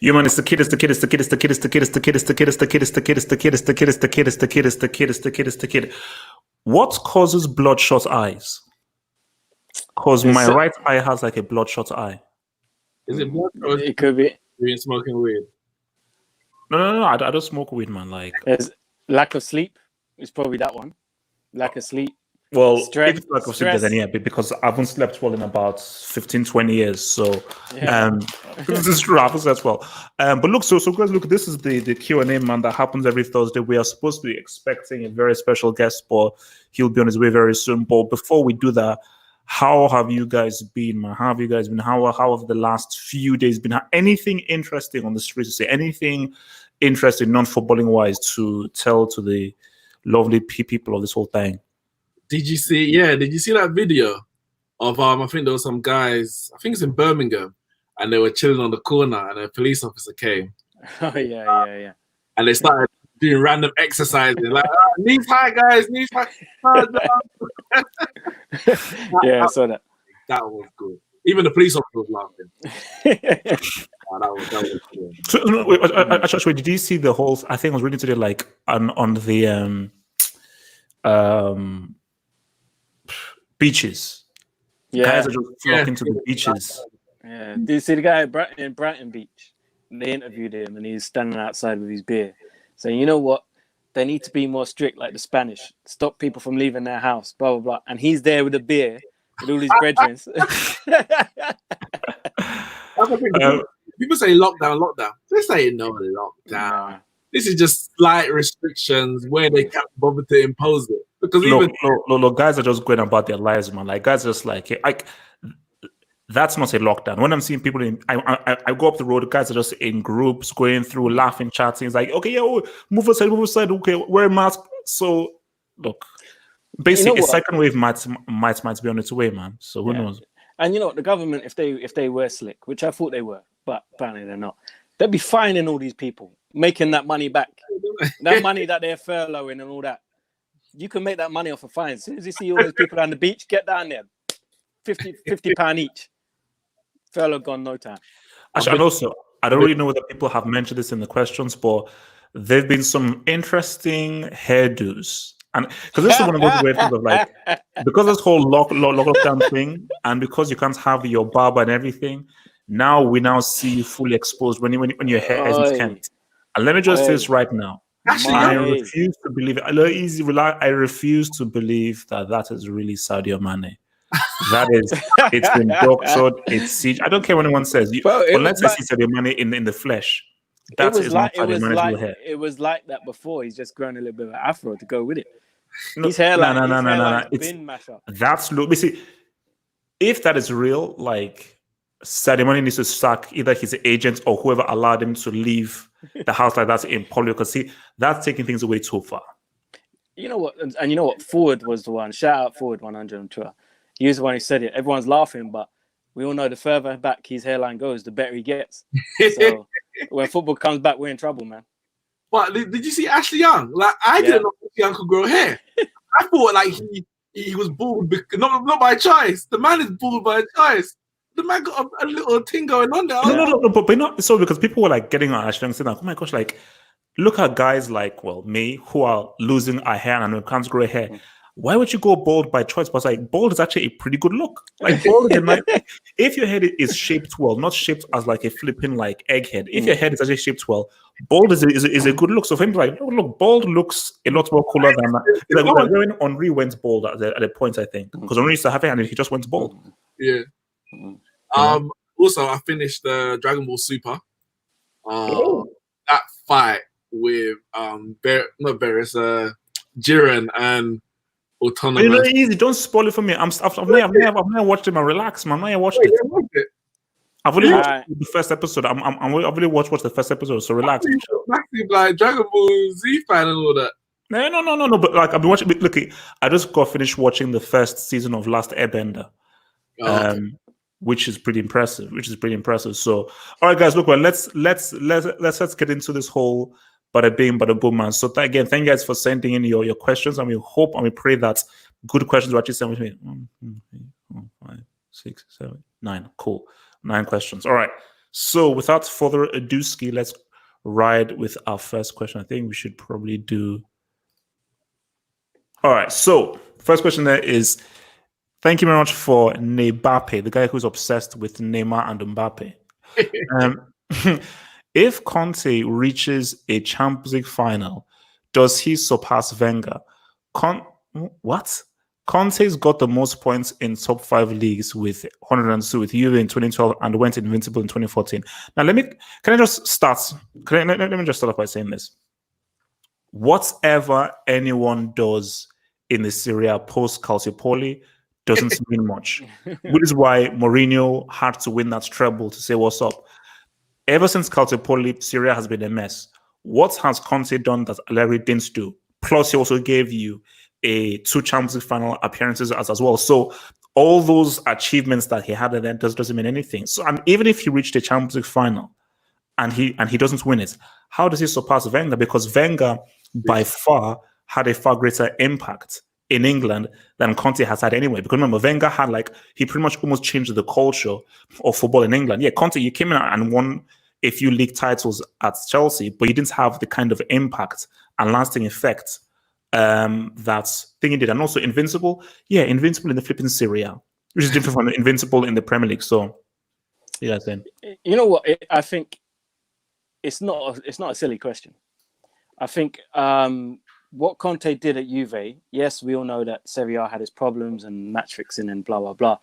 You man, it's the kid, it's the kid, it's the kid, it's the kid, it's the kid, it's the kid, it's the kid, it's the kid, it's the kid, it's the kid, it's the kid, it's the kid, it's the kid, it's the kid, it's the kid, it's the kid. What causes bloodshot eyes? Because my right eye has like a bloodshot eye. Is it blood? Or It could be. you been smoking weed? No. I don't smoke weed, man. Like, There's lack of sleep. It's probably that one. Lack of sleep. well, Stress- if it's lack of sleep, then yeah, because I haven't slept well in about 15, 20 years. So, this is true. I haven't slept well. But look, so guys, look, this is the Q&A, man, that happens every Thursday. We are supposed to be expecting a very special guest, but he'll be on his way very soon. But before we do that, how have you guys been, man? How have you guys been? How have the last few days been? Anything interesting on the streets to say? Anything interesting, non-footballing wise, to tell to the lovely people of this whole thing? Did you see that video of I think there were some guys, I think it's in Birmingham, and they were chilling on the corner and a police officer came. Oh yeah. And they started doing random exercises like knees high, guys, knees high. Yeah, I saw that. That was good. Even the police officer was laughing. That was good. So, no, wait, actually, did you see the whole? I think I was reading today, like on the beaches. Yeah. Guys are just flocking to the beaches. Yeah. Did you see the guy in Brighton Beach? They interviewed him and he's standing outside with his beer, saying, "You know what? They need to be more strict, like the Spanish. Stop people from leaving their house, blah, blah, blah." And he's there with a beer with all his brethren. People say lockdown. This ain't no lockdown. Nah. This is just slight restrictions where they can't bother to impose it. Because Look, guys are just going about their lives, man. Like, guys just like that's not a lockdown. When I'm seeing people I go up the road, guys are just in groups going through, laughing, chatting. It's like, okay, yeah, move aside, okay, wear a mask. So look, basically, a second wave might be on its way, man. So who knows? And you know what, the government, if they were slick, which I thought they were, but apparently they're not, they'd be fining all these people, making that money back. That money that they're furloughing and all that. You can make that money off of fines. As soon as you see all those people on the beach, get down there. £50 each. Furlough gone, no time. Actually, and also, I don't really know whether people have mentioned this in the questions, but there've been some interesting hairdos. And because this is one of those weird things of like, because this whole lockdown thing, and because you can't have your barber and everything, now we see you fully exposed when your hair is kempt. And let me just say this right now. Actually, I refuse to believe it. I refuse to believe that is really Sadio Mane. It's been doctored. It's siege. I don't care what anyone says. Unless I see Sadio Mane in the flesh, that is not Sadio Mane's real hair. It was like that before. He's just grown a little bit of afro to go with it. His hairline, no. It's been mashed up. That's look. See, if that is real, like Sadio Mane needs to sack either his agent or whoever allowed him to leave the house like that in public. Because see, that's taking things away too far. You know what? And you know what? Forward was the one. Shout out Forward 100 on Twitter. He was the one who said it. Everyone's laughing, but we all know the further back his hairline goes, the better he gets. So when football comes back, we're in trouble, man. But did you see Ashley Young? Like, I didn't know Ashley Young could grow hair. I thought like he was bald, because, not by choice. The man is bald by choice. The man got a little thing going on there. No, but not so, because people were like getting on Ashley Young saying, like, oh my gosh, like, look at guys like, me, who are losing our hair and can't grow hair. Why would you go bald by choice? But like, bald is actually a pretty good look. Like, bald is if your head is shaped well, not shaped as like a flipping like egghead. If your head is actually shaped well, bald is a good look. So for him, like, look, bald looks a lot more cooler than that. Like when Henri went bald at a point, I think, because Henri used to have it and he just went bald. Yeah. Also, I finished the Dragon Ball Super. That fight with Jiren and Autonomous. Easy. Don't spoil it for me. I've never watched it. Man, relax, man. I watched it. I've only watched the first episode. I've only watched the first episode. So relax. Like Dragon Ball Z fan and all that. No. But like, I've been watching. Look, I just got finished watching the first season of Last Airbender, which is pretty impressive. So, all right, guys. Look, well, let's get into this whole bada bing, bada boom, man. So again, thank you guys for sending in your questions, and we hope and we pray that good questions were actually sent with me. 1, 2, 3, 4, 5, 6, 7, 9. Cool. 9 questions. All right. So without further ado, Ski, let's ride with our first question. I think we should probably do. All right. So first question there is, thank you very much for Mbappe, the guy who's obsessed with Neymar and Mbappe. If Conte reaches a Champions League final, does he surpass Wenger? What? Conte's got the most points in top 5 leagues with 102 with Juve in 2012 and went invincible in 2014. Now, let me just start off by saying this. Whatever anyone does in the Serie A post Calciopoli doesn't mean much, which is why Mourinho had to win that treble to say what's up. Ever since Calciopoli, Serie A has been a mess. What has Conte done that Allegri didn't do? Plus, he also gave you 2 Champions League final appearances as well. So all those achievements that he had then doesn't mean anything. So even if he reached a Champions League final and he doesn't win it, how does he surpass Wenger? Because Wenger by far had a far greater impact in England than Conte has had anyway. Because remember, Wenger had he pretty much almost changed the culture of football in England. Yeah, Conte, you came in and won a few league titles at Chelsea, but you didn't have the kind of impact and lasting effect that thing he did. And also invincible in the flipping Serie A, which is different from invincible in the Premier League. So yeah, then you know what? I think it's not a silly question. I think what Conte did at Juve, yes, we all know that Serie A had his problems and match fixing and blah blah blah,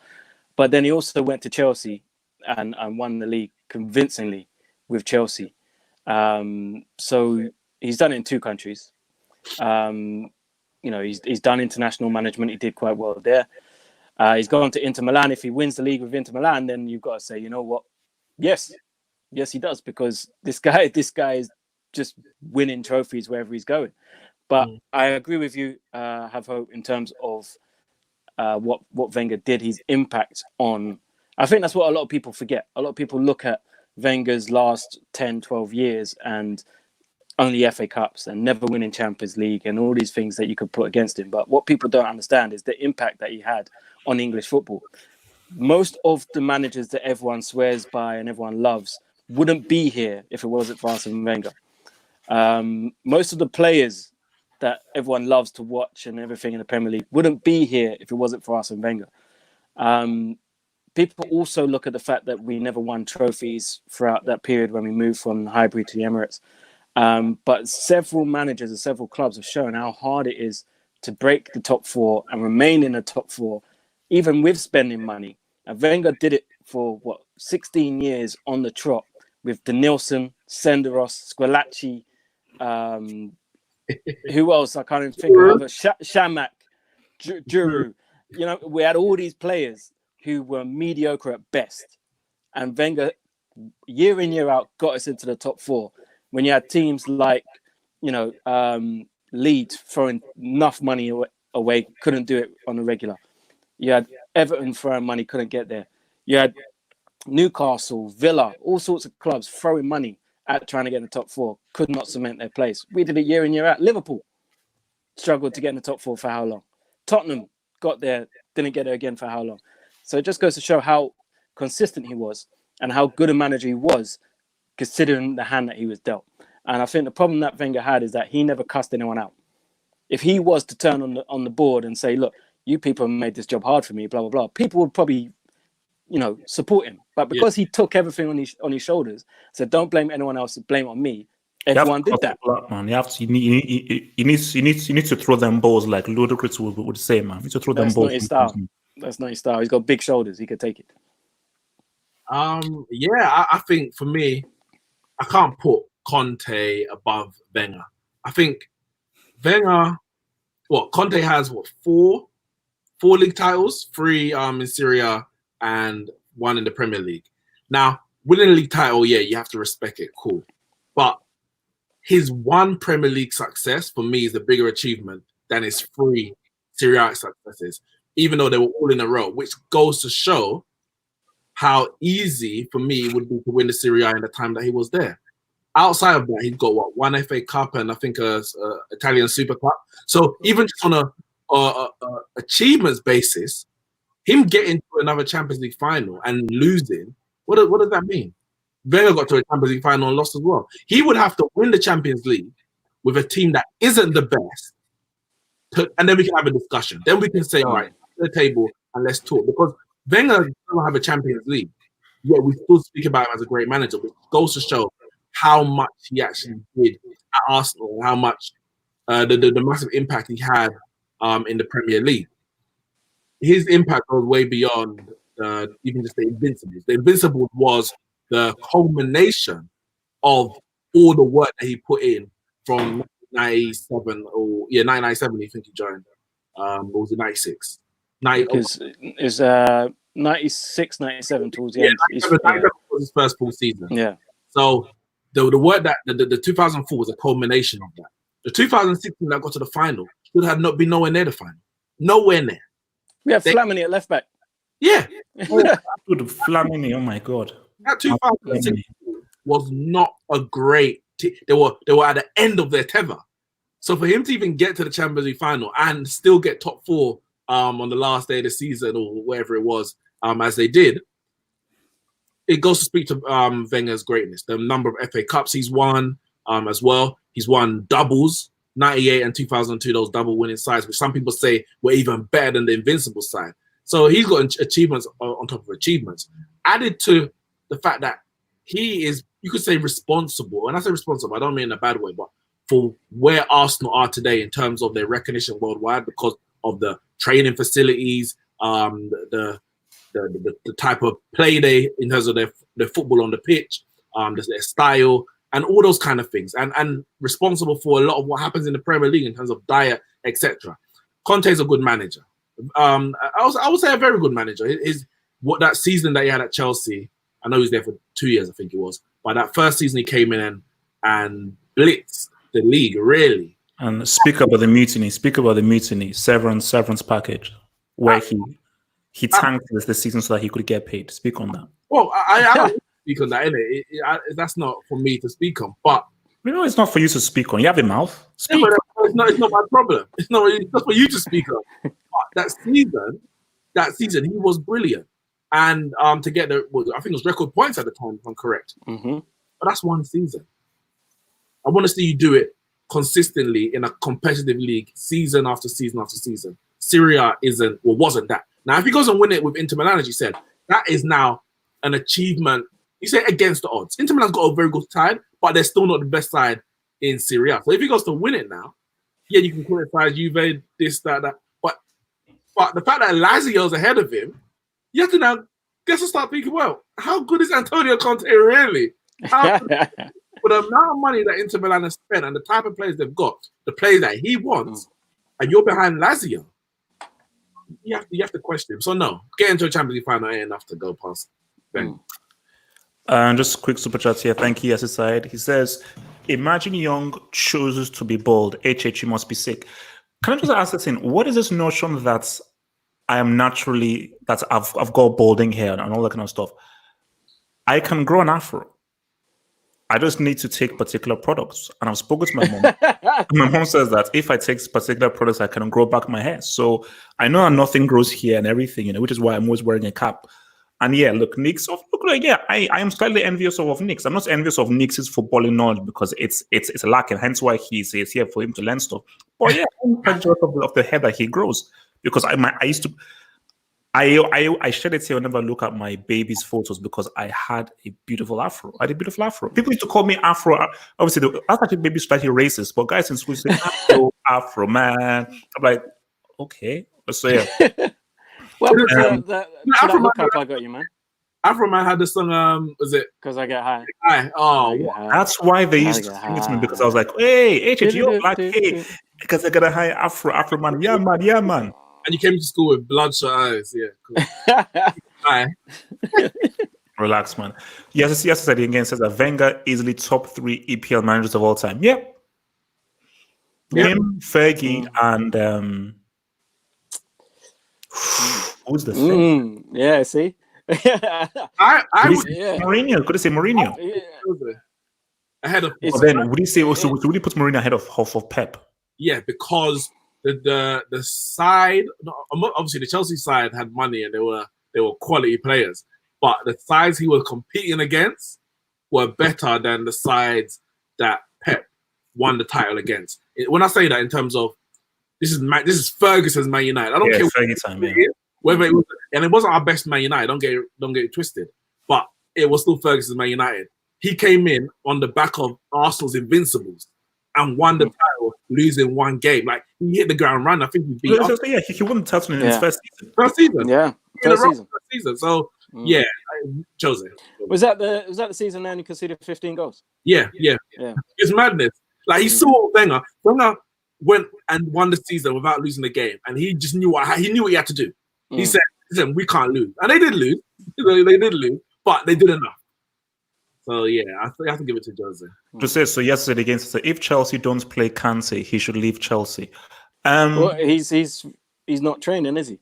but then he also went to Chelsea and won the league convincingly with Chelsea. So he's done it in 2 countries. He's done international management. He did quite well there. He's gone to Inter Milan. If he wins the league with Inter Milan, then you've got to say, you know what? Yes, he does, because this guy is just winning trophies wherever he's going. But I agree with you, have hope in terms of what Wenger did, his impact on. I think that's what a lot of people forget. A lot of people look at Wenger's last 10, 12 years and only FA Cups and never winning Champions League and all these things that you could put against him. But what people don't understand is the impact that he had on English football. Most of the managers that everyone swears by and everyone loves wouldn't be here if it wasn't for Arsene Wenger. Most of the players that everyone loves to watch and everything in the Premier League wouldn't be here if it wasn't for Arsene Wenger. People also look at the fact that we never won trophies throughout that period when we moved from Highbury to the Emirates. But several managers and several clubs have shown how hard it is to break the top 4 and remain in the top 4, even with spending money. And Wenger did it for 16 years on the trot with Denilson, Senderos, Squillaci, who else? I can't even think of other. Shamak, Giroud. We had all these players who were mediocre at best. And Wenger, year in, year out, got us into the top 4. When you had teams like, Leeds throwing enough money away, couldn't do it on a regular. You had Everton throwing money, couldn't get there. You had Newcastle, Villa, all sorts of clubs throwing money at trying to get in the top 4, could not cement their place. We did it year in, year out. Liverpool struggled to get in the top 4 for how long? Tottenham got there, didn't get there again for how long? So it just goes to show how consistent he was and how good a manager he was, considering the hand that he was dealt. And I think the problem that Wenger had is that he never cussed anyone out. If he was to turn on the board and say, look, you people made this job hard for me, blah, blah, blah, people would probably, support him. But because he took everything on his shoulders, said, don't blame anyone else, blame on me. Everyone did that. Man. You need to throw them balls like Ludacris would say, man. You need to throw them balls. That's not his style. He's got big shoulders. He could take it. I think for me, I can't put Conte above Wenger. I think Wenger, Conte has 4 league titles, 3 in Serie A and 1 in the Premier League. Now, winning a league title, you have to respect it, cool. But his 1 Premier League success for me is a bigger achievement than his 3 Serie A successes, even though they were all in a row, which goes to show how easy for me it would be to win the Serie A in the time that he was there. Outside of that, he's got 1 FA Cup and I think a Italian Super Cup. So even just on a achievements basis, him getting to another Champions League final and losing, what does that mean? Wenger got to a Champions League final and lost as well. He would have to win the Champions League with a team that isn't the best, and then we can have a discussion. Then we can say, all right, to the table and let's talk. Because Wenger doesn't have a Champions League, yet we still speak about him as a great manager, which goes to show how much he actually did at Arsenal and how much the massive impact he had in the Premier League. His impact goes way beyond even just the Invincibles. The Invincibles was the culmination of all the work that he put in from 1997, I think he joined. Or was it 96? Because it's 96, 97 towards the end. 97 was his first full season. Yeah. So the work that the 2004 was a culmination of that. The 2016 that got to the final should have not been nowhere near the final. Nowhere near. We have Flamini at left back. Yeah. Flamini, oh my God. That 2016 was not a great team. They were at the end of their tether. So for him to even get to the Champions League final and still get top 4 on the last day of the season or whatever it was, as they did, it goes to speak to Wenger's greatness. The number of FA Cups he's won as well. He's won doubles, 98 and 2002, those double winning sides, which some people say were even better than the Invincible side. So he's got achievements on top of achievements. Added to the fact that he is, you could say, responsible. When I say responsible, I don't mean in a bad way, but for where Arsenal are today in terms of their recognition worldwide because of the training facilities, the type of play they, in terms of their football on the pitch, their style, and all those kind of things, and responsible for a lot of what happens in the Premier League in terms of diet, etc. Conte is a good manager. I would say a very good manager. What that season that he had at Chelsea, I know he was there for 2 years, I think it was. But that first season he came in and blitzed the league, really. And speak about the mutiny. Severance package, where he tanked the season so that he could get paid. Speak on that. Well, I don't speak on that, innit? That's not for me to speak on. But it's not for you to speak on. You have a mouth. Speak. Yeah, it's not my problem. It's not for you to speak on. But that season, he was brilliant. And to get I think it was record points at the time, if I'm correct. Mm-hmm. But that's one season. I want to see you do it consistently in a competitive league, season after season after season. Serie A wasn't that. Now, if he goes and win it with Inter Milan, as you said, that is now an achievement. You say against the odds. Inter Milan's got a very good side, but they're still not the best side in Serie A. So if he goes to win it now, yeah, you can criticize Juve, this, that. But the fact that Lazio's ahead of him, you have to now start thinking, well, how good is Antonio Conte really? For the amount of money that Inter Milan has spent and the type of players they've got, the players that he wants, and you're behind Lazio, you have to question him. So no, getting to a Champions League final ain't enough to go past Ben. Just a quick super chat here. Thank you, Aside. He says, imagine Young chooses to be bald. You must be sick. Can I just ask this thing? What is this notion that I am naturally, that I've got balding hair and all that kind of stuff? I can grow an afro. I just need to take particular products. And I've spoken to my mom. My mom says that if I take particular products, I can grow back my hair. So I know that nothing grows here and everything, which is why I'm always wearing a cap. And yeah, look, Nick's, I am slightly envious of Nick's. I'm not envious of Nick's footballing knowledge because it's a lack, and hence why he's here for him to learn stuff. But yeah, I'm jealous of the hair that he grows because I shed a tear whenever I look at my baby's photos because I had a beautiful afro. People used to call me Afro. Obviously, that's actually maybe slightly racist, but guys in school say Afro, man. I'm like, okay. So yeah. Well, Afro Man, I got you, man. Afro Man had the song, was it? Because I get high. That's why they used to sing it to me because I was like, hey, you're black, hey, because I got a high Afro Man. Yeah, man. And you came to school with bloodshot eyes. Yeah. Cool. Relax, man. Yes, said again says that Wenger easily top 3 EPL managers of all time. Yep. Him, Fergie, and who's the thing? Yeah, see? Mourinho. Could I say Mourinho? Ahead of. Then would he say also? Would he put Mourinho ahead of Pep? Yeah, because the side, obviously the Chelsea side had money and they were quality players, but the sides he was competing against were better than the sides that Pep won the title against. When I say that in terms of this is Ferguson's Man United. I don't care whether it was, and it wasn't our best Man United. Don't get it twisted, but it was still Ferguson's Man United. He came in on the back of Arsenal's Invincibles and won the title, losing one game. Like he hit the ground running. I think he beat. He won the title in his first season. First season. Yeah, first season. So yeah, Jose. Was that the season then he conceded 15 goals? Yeah. It's madness. Like he saw Wenger. Wenger went and won the season without losing the game, and he just knew what he had to do. He said, "We can't lose," and they did lose. They did lose, but they did enough. So yeah, I have to give it to Jose. To say so yesterday against us, if Chelsea don't play Conte, he should leave Chelsea. Well, he's not training, is he?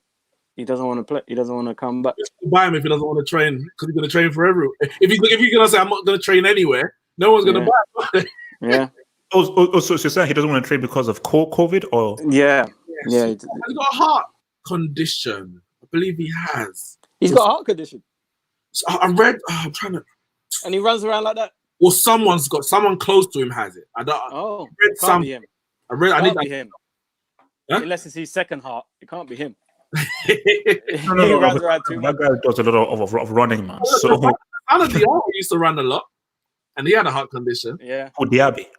He doesn't want to play. He doesn't want to come back. Buy him if he doesn't want to train, because he's going to train for everyone. If he's going to say I'm not going to train anywhere, no one's going to buy him. Yeah. So you're saying he doesn't want to train because of COVID, or yeah. He's got a heart condition. I believe he has. He's got a heart condition. So I read. I'm trying to. And he runs around like that. Well, someone close to him has it. I read can't be him. I need be him. Huh? Unless it's his second heart, it can't be him. No, runs around too much. That guy does a lot of running, man. So Ana Diarra used to run a lot, and he had a heart condition. Yeah. Oh, Diaby.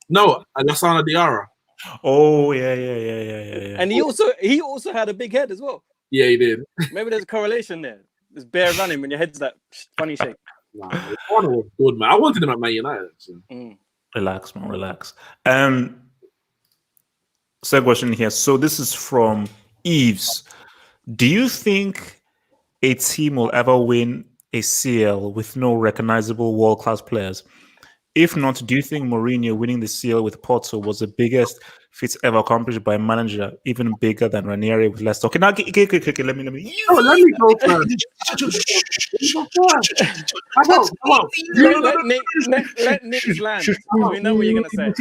No, Lassana Diarra. Oh yeah. And he also had a big head as well. Yeah, he did. Maybe there's a correlation there. There's bare running when your head's that funny shape. Nah, was good, man. I wanted him at Man United. Relax, man. Relax. Second question here. So this is from Eves. Do you think a team will ever win a CL with no recognizable world-class players? If not, do you think Mourinho winning the CL with Porto was the biggest feat ever accomplished by a manager, even bigger than Ranieri with Leicester? Okay, now, okay, let me. Let me go first. Let Nick land. We know what you're gonna say.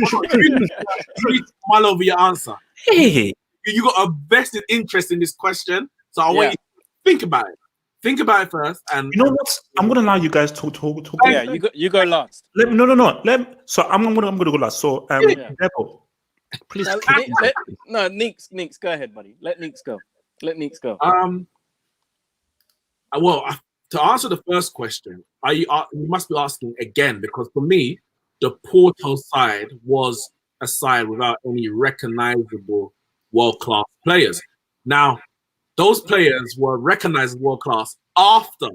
Mull over your answer. Hey, you got a vested interest in this question, so I want you to think about it. Think about it first, and you know what? I'm going to allow you guys to talk. Yeah, you go last. No. So I'm going to go last. So, Devil, please. Neeks, go ahead, buddy. Let Neeks go. Well, to answer the first question, you must be asking again, because for me, the Porto side was a side without any recognizable world-class players. Now, those players were recognized as world-class after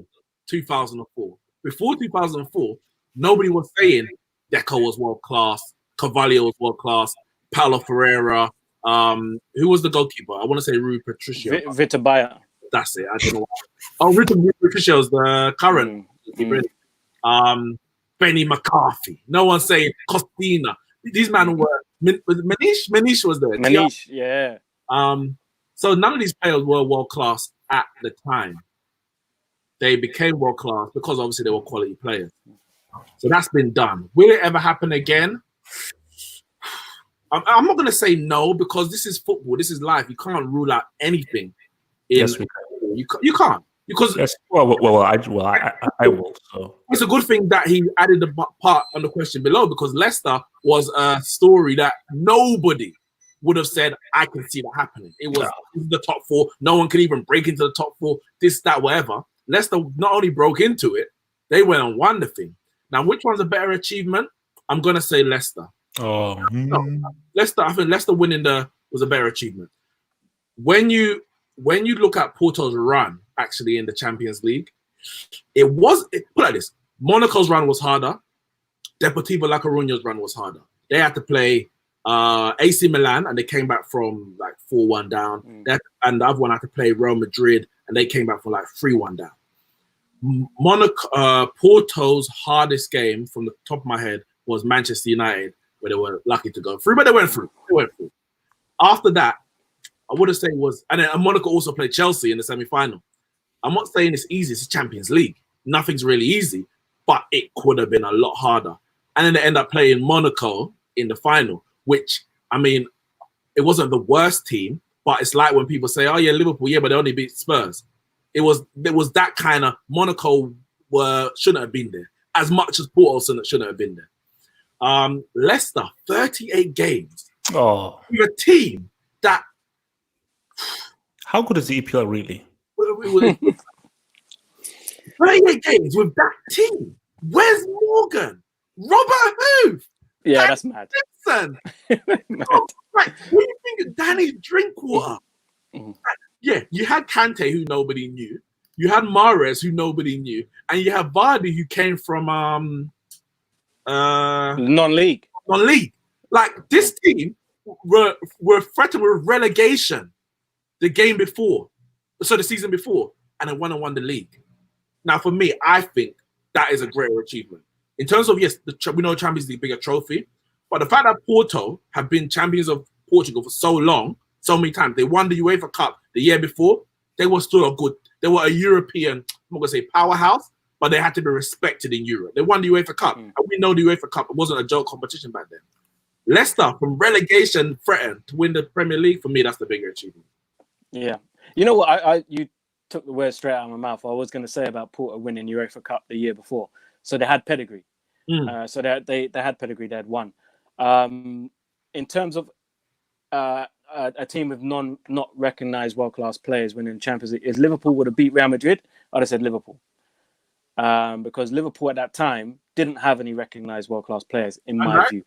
2004. Before 2004, nobody was saying Deco was world-class, Carvalho was world-class, Paulo Ferreira, who was the goalkeeper? I want to say Rui Patricio. Vitabaya. That's it. I don't know. Rui Patricio is the current. Benny McCarthy. No one's saying Costina. These men were Manish was there. Manish, yeah. So none of these players were world class at the time. They became world class because obviously they were quality players. So that's been done. Will it ever happen again? I'm not going to say no, because this is football. This is life. You can't rule out anything. Yes, we can. You can't. Because yes. Well, I will. So it's a good thing that he added the part on the question below, because Leicester was a story that nobody would have said, I can see that happening. It was the top four. No one could even break into the top four, this, that, whatever. Leicester not only broke into it, they went and won the thing. Now, which one's a better achievement? I'm going to say Leicester. Leicester, I think Leicester winning was a better achievement. When you look at Porto's run, actually, in the Champions League, put it like this. Monaco's run was harder. Deportivo La Coruña's run was harder. They had to play AC Milan, and they came back from like 4-1 down. And the other one had to play Real Madrid, and they came back from like 3-1 down. Porto's hardest game, from the top of my head, was Manchester United, where they were lucky to go through, but they went through. After that, I would say and then Monaco also played Chelsea in the semi-final. I'm not saying it's easy. It's a Champions League. Nothing's really easy, but it could have been a lot harder. And then they end up playing Monaco in the final, which, I mean, it wasn't the worst team, but it's like when people say, oh yeah, Liverpool, yeah, but they only beat Spurs. There was that kind of Monaco shouldn't have been there. as much as Porto shouldn't have been there. Leicester, 38 games. Oh, With a team that. How good is the EPL really? 38 games with that team. Where's Morgan? Robert Huth? Yeah, that's mad. Gibson? Oh, right. What do you think of Danny Drinkwater? Yeah, you had Conte, who nobody knew. You had Mahrez, who nobody knew, and you had Vardy, who came from non-league. Non-league. Like this team were threatened with relegation the season before, and they won the league. Now, for me, I think that is a greater achievement. In terms of, yes, we know Champions League bigger trophy, but the fact that Porto have been champions of Portugal for so long, so many times, they won the UEFA Cup the year before, they were still they were a European, I'm not going to say powerhouse, but they had to be respected in Europe. They won the UEFA Cup, and we know the UEFA Cup, it wasn't a joke competition back then. Leicester, from relegation threatened to win the Premier League, for me, that's the bigger achievement. Yeah. You know what, you took the words straight out of my mouth. I was going to say about Porto winning UEFA Cup the year before. So they had pedigree. So they had pedigree. They had won. In terms of a team with not recognised world-class players winning the Champions League, if Liverpool would have beat Real Madrid, I'd have said Liverpool. Because Liverpool at that time didn't have any recognised world-class players, in my view.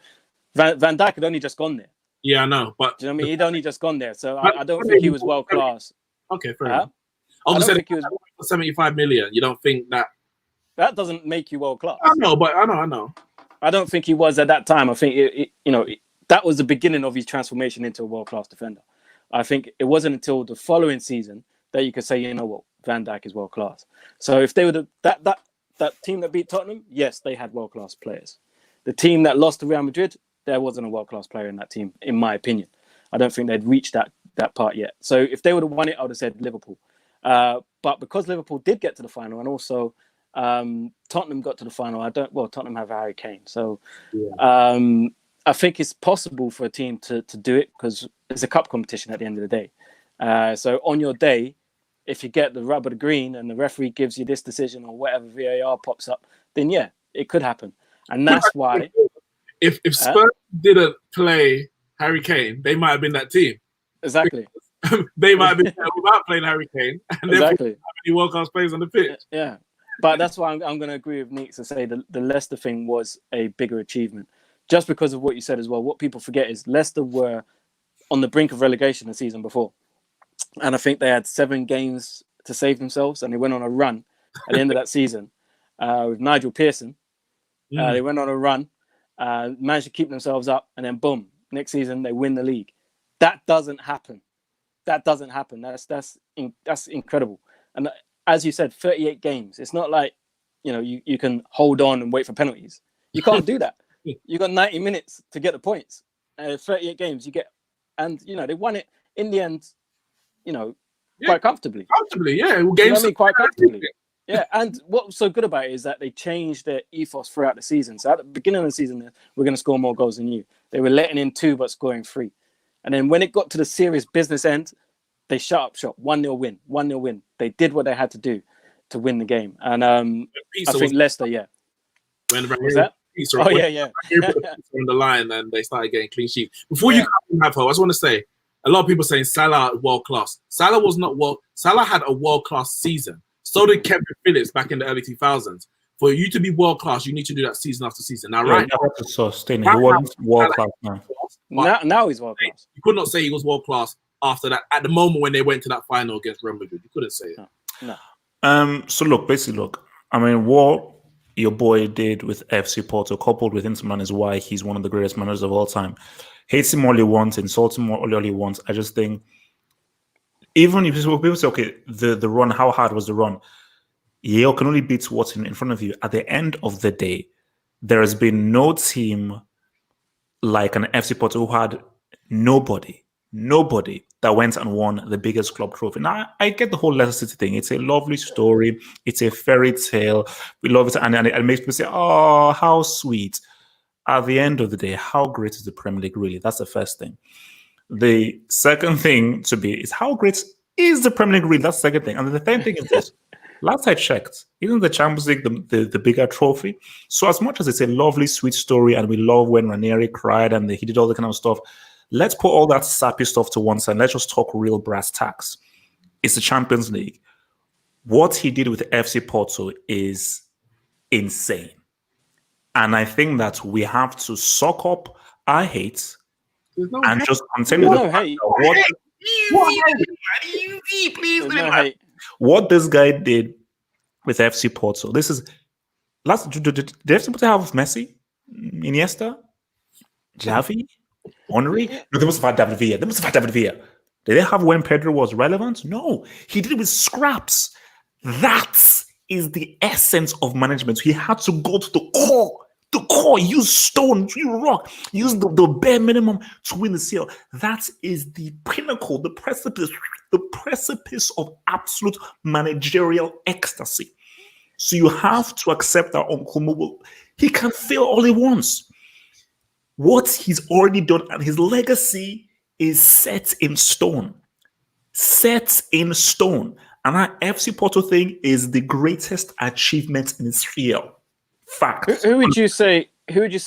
Van Dijk had only just gone there. Yeah, I know. But do you know what I mean? He'd only just gone there. So I don't think he was world-class. Okay, fair enough. I was going to say, 75 million. You don't think that? That doesn't make you world class. I know, but I know. I don't think he was at that time. I think that was the beginning of his transformation into a world class defender. I think it wasn't until the following season that you could say, you know what, Van Dijk is world class. So if they were that team that beat Tottenham, yes, they had world class players. The team that lost to Real Madrid, there wasn't a world class player in that team, in my opinion. I don't think they'd reached that part yet. So if they would have won it, I would have said Liverpool. But because Liverpool did get to the final, and also Tottenham got to the final, Tottenham have Harry Kane. So I think it's possible for a team to do it because it's a cup competition at the end of the day. So on your day, if you get the rub of the green and the referee gives you this decision or whatever VAR pops up, then yeah, it could happen. And that's why... If Spurs didn't play Harry Kane, they might have been that team. Exactly. They might have been without playing Harry Kane, and exactly. Many world-class players on the pitch. Yeah, but that's why I'm going to agree with Neeks and say the Leicester thing was a bigger achievement, just because of what you said as well. What people forget is Leicester were on the brink of relegation the season before, and I think they had 7 games to save themselves, and they went on a run at the end of that season with Nigel Pearson. They went on a run, managed to keep themselves up, and then boom, next season they win the league. That doesn't happen. That's incredible. And as you said, 38 games. It's not like, you can hold on and wait for penalties. You can't do that. You got 90 minutes to get the points. 38 games you get, and they won it in the end. Quite comfortably. Comfortably, yeah. Games quite comfortably. Yeah, and what's so good about it is that they changed their ethos throughout the season. So at the beginning of the season, we're going to score more goals than you. They were letting in 2 but scoring 3. And then when it got to the serious business end, they shut up shop. 1-0 win. 1-0 win. They did what they had to do to win the game. And I think Leicester, yeah. When was that? On the line, and they started getting clean sheets. Before you have her, I just want to say, a lot of people saying Salah world class. Salah was not world. Salah had a world class season. So did Kevin Phillips back in the early 2000s. For you to be world class, you need to do that season after season. Now, right now, he wasn't world class now. Now he's world class. You could not say he was world class after that. At the moment when they went to that final against Real Madrid, you couldn't say it. No. So look. I mean, what your boy did with FC Porto, coupled with Inter Milan, is why he's one of the greatest managers of all time. Hates him all he wants, insults him all he wants. I just think, even if people say, okay, the run, how hard was the run? Yale can only beat what's in front of you. At the end of the day, there has been no team like an FC Porto who had nobody that went and won the biggest club trophy. Now, I get the whole Leicester City thing. It's a lovely story. It's a fairy tale. We love it. And it makes people say, oh, how sweet. At the end of the day, how great is the Premier League really? That's the first thing. The second thing to be is how great is the Premier League really? That's the second thing. And the third thing is this. Last I checked, isn't the Champions League the bigger trophy? So as much as it's a lovely, sweet story, and we love when Ranieri cried and he did all the kind of stuff, let's put all that sappy stuff to one side. Let's just talk real brass tacks. It's the Champions League. What he did with FC Porto is insane. And I think that we have to suck up our hate and just continue no hate. What this guy did with FC Porto. This is did FC Porto have Messi, Iniesta, Xavi, Henry? No, they must have had David Villa. Did they have when Pedro was relevant? No, he did it with scraps. That is the essence of management. He had to go to the core. The core, use stone, use rock, use the bare minimum to win the CL. That is the pinnacle, the precipice of absolute managerial ecstasy. So you have to accept that Uncle Mobile. He can fail all he wants. What he's already done and his legacy is set in stone. Set in stone. And that FC Porto thing is the greatest achievement in his field. Fact. Who would you say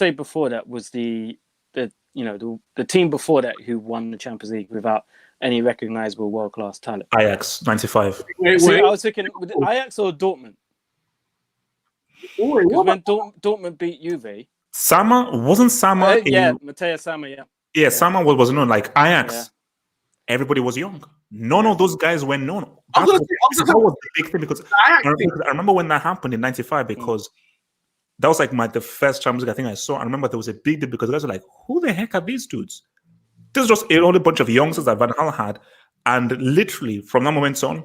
before that was the team before that who won the Champions League without any recognizable world class talent? Ajax 95. I was thinking Ajax or Dortmund. When Dortmund beat Juve, wasn't Sama? Mateo Sama. Yeah, Sama was known like Ajax. Yeah. Everybody was young. None of those guys were known. That was the big thing because I remember when that happened in '95 because. That was like the first Champions League I think I saw. I remember there was a big deal because the guys were like, who the heck are these dudes? This is just a whole bunch of youngsters that Van Gaal had. And literally from that moment on,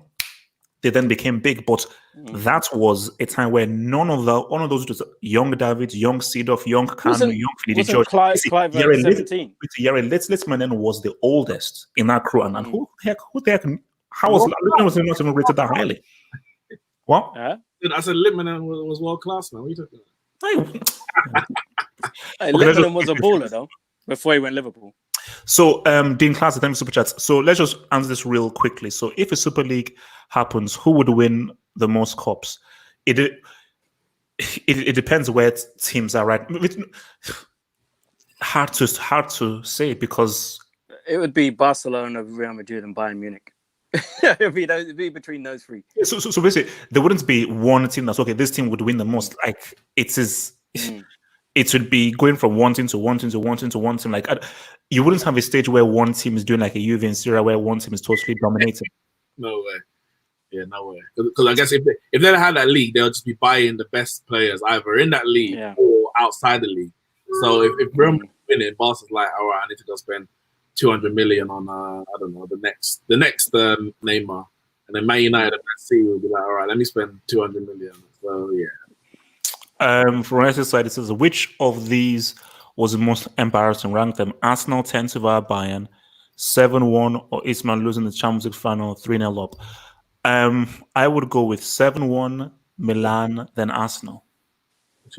they then became big. But that was a time where none of those dudes, young David, young Seedorf, young Kanu, young Finidi George. Clive 17. Litzman was the oldest in that crew. And who the heck, how was Littman was not even rated that highly? What? I said Littman was world class, man. What are you talking about? Liverpool was a baller though before he went Liverpool. So, Dean Class, thank you super chats. So let's just answer this real quickly. So, if a Super League happens, who would win the most cups? It depends where teams are right. Hard to say because it would be Barcelona, Real Madrid, and Bayern Munich. It'd be between those three. So basically, there wouldn't be one team that's okay. This team would win the most. Like it is, it would be going from one team to one team to one team to one team. Like you wouldn't have a stage where one team is doing like a Juve in Syria, where one team is totally dominating. No way. Yeah, no way. Because I guess if they had that league, they'll just be buying the best players either in that league or outside the league. So if Real Madrid win it, Barca's like, all right, I need to go spend 200 million on I don't know the next Neymar, and then Man United and Man City will be like, all right, let me spend 200 million. So yeah. From Rena's side, it says which of these was the most embarrassing? Rank them: Arsenal 10-0 via Bayern, 7-1, or Ismail losing the Champions League final 3-0 up. I would go with 7-1 Milan, then Arsenal. What's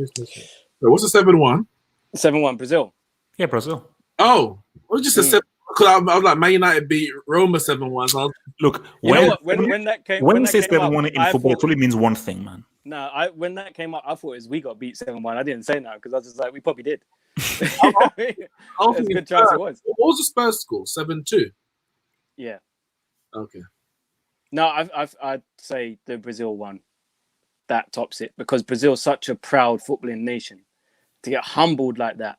the 7-1? 7-1 Brazil. Yeah, Brazil. Oh, well, just a 7. Because I was like, Man United beat Roma 7-1. So look, when we say 7-1 in football, it only means one thing, man. No, when that came up, I thought it was we got beat 7-1. I didn't say that because I was just like, we probably did. There's a good chance it was. What was the Spurs score? 7-2. Yeah. Okay. No, I'd say the Brazil one. That tops it because Brazil's such a proud footballing nation. To get humbled like that.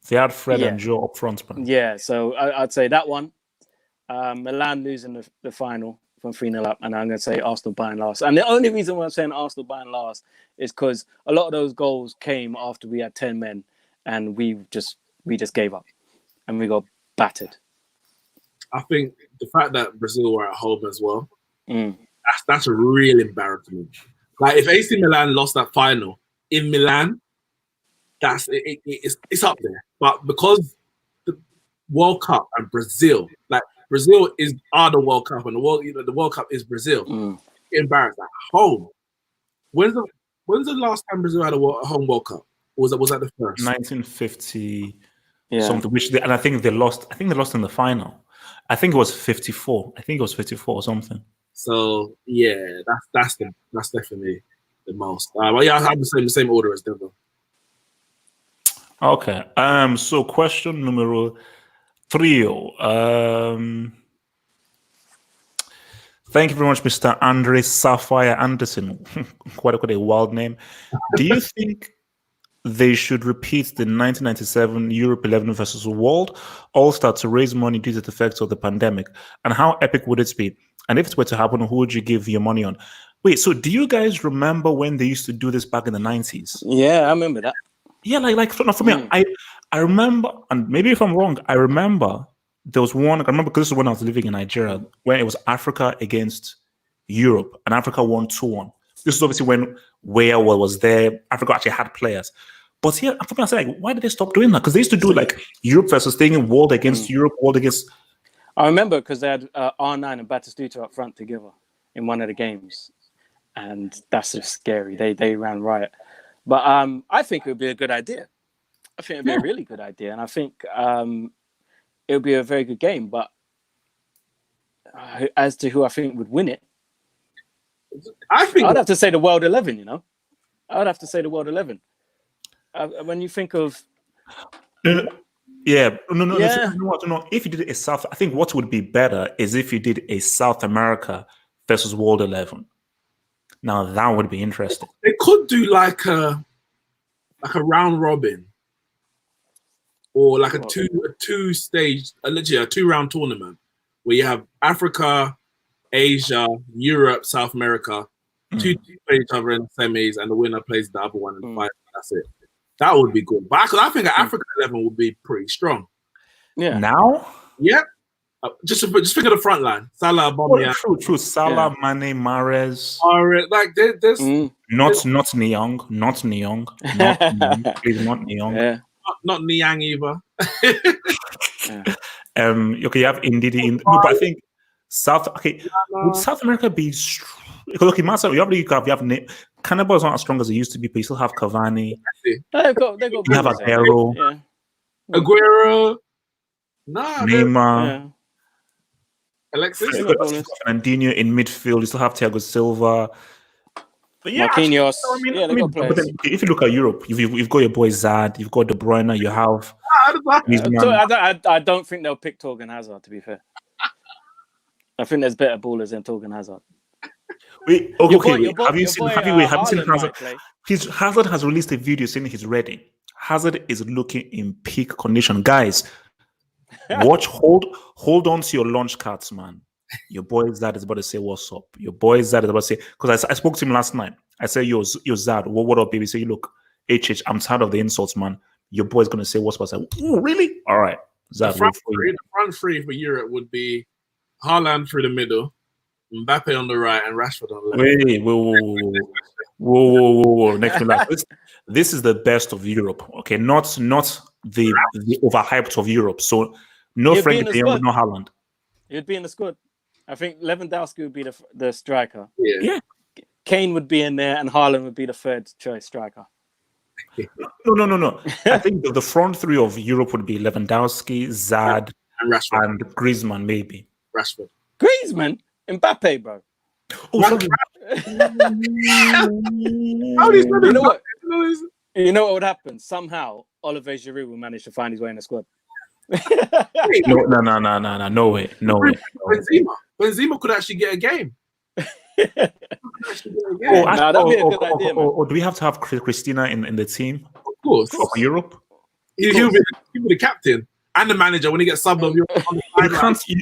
They had Fred and Joe up front, man. Yeah, so I'd say that one. Milan losing the final from 3-0 up, and I'm going to say Arsenal Bayern last. And the only reason why I'm saying Arsenal Bayern last is because a lot of those goals came after we had 10 men, and we just gave up, and we got battered. I think the fact that Brazil were at home as well, that's a real embarrassment. Like if AC Milan lost that final in Milan, it's up there. But because the World Cup and Brazil, like Brazil are the World Cup, and the World Cup is Brazil. Embarrassed at home. When's the last time Brazil had a home World Cup? Was that the first? 1950 something. And I think they lost. I think they lost in the final. I think it was 54. I think it was 54 or something. So yeah, that's definitely the most. But yeah, I have the same order as Denver. Okay. So question numero 3. Thank you very much, Mr. Andre Sapphire Anderson. quite a wild name. Do you think they should repeat the 1997 Europe 11 versus World All-Star to raise money due to the effects of the pandemic? And how epic would it be? And if it were to happen, who would you give your money on? Wait, so do you guys remember when they used to do this back in the 90s? Yeah, I remember that. Yeah, like for me, I remember, and maybe if I'm wrong, I remember there was one. I remember because this is when I was living in Nigeria, when it was Africa against Europe, and Africa won 2-1. This is obviously when Wenger was there. Africa actually had players, but here, for me, I said, like, why did they stop doing that? Because they used to do like Europe versus thing, world against Europe, world against. I remember because they had R9 and Batistuta up front together in one of the games, and that's just scary. They ran riot. But I think it would be a good idea. I think it would be a really good idea. And I think it would be a very good game. But as to who I think would win it, I'd have to say the World 11, you know? I'd have to say the World 11. When you think of... No. If you did a South... I think what would be better is if you did a South America versus World 11. Now that would be interesting. They could do like a round robin, or like a two stage, literally a 2-round tournament where you have Africa, Asia, Europe, South America. Two play each other in the semis, and the winner plays the other one in the final. That's it. That would be good. But I think Africa 11 would be pretty strong. Yeah. Now? Yeah. Just think of the front line. Salah, Aubameyang. True. Salah, Mane, Mahrez. Like there's not Nyong. Please, not Nyong. Yeah. Not Niang either. Okay, you have Ndidi. No, but I think would South America be? Because you have Cannibal is not as strong as it used to be, but you still have Cavani. They've got you have Aguero. Yeah. Aguero. Neymar. Yeah. Alexis. Fernandinho in midfield. You still have Thiago Silva. But yeah, Marquinhos. They got players. But then, if you look at Europe, you've got your boy Zad, you've got De Bruyne, you have. I don't think they'll pick Torgan Hazard, to be fair. I think there's better ballers than Torgan Hazard. Wait, have you seen Hazard? Hazard has released a video saying he's ready. Hazard is looking in peak condition. Guys, hold on to your launch cards, man. Your boy Zad is about to say what's up. Your boy Zad is about to say, because I spoke to him last night. I said, yo Zad, what up, baby? Say, look, I'm tired of the insults, man. Your boy's gonna say what's up. I said, oh, really? All right. Zad, the front three for Europe would be Haaland through the middle, Mbappe on the right, and Rashford on the left. Wait, whoa. Next to that. This is the best of Europe, okay? Not the overhyped of Europe. So no Frank de Jong, no Haaland. He'd be in the squad. I think Lewandowski would be the striker. Yeah. Kane would be in there, and Haaland would be the third choice striker. No. I think the front three of Europe would be Lewandowski, Zad, and Rashford, and Griezmann, maybe. Rashford. Griezmann? Mbappe, bro. Oh, you know what would happen? Somehow, Olivier Giroud will manage to find his way in the squad. No way. Benzema could actually get a game. That'd be a good idea, man. Or do we have to have Christina in the team? Of course. For Europe? He'll be the captain and the manager when he gets subbed off.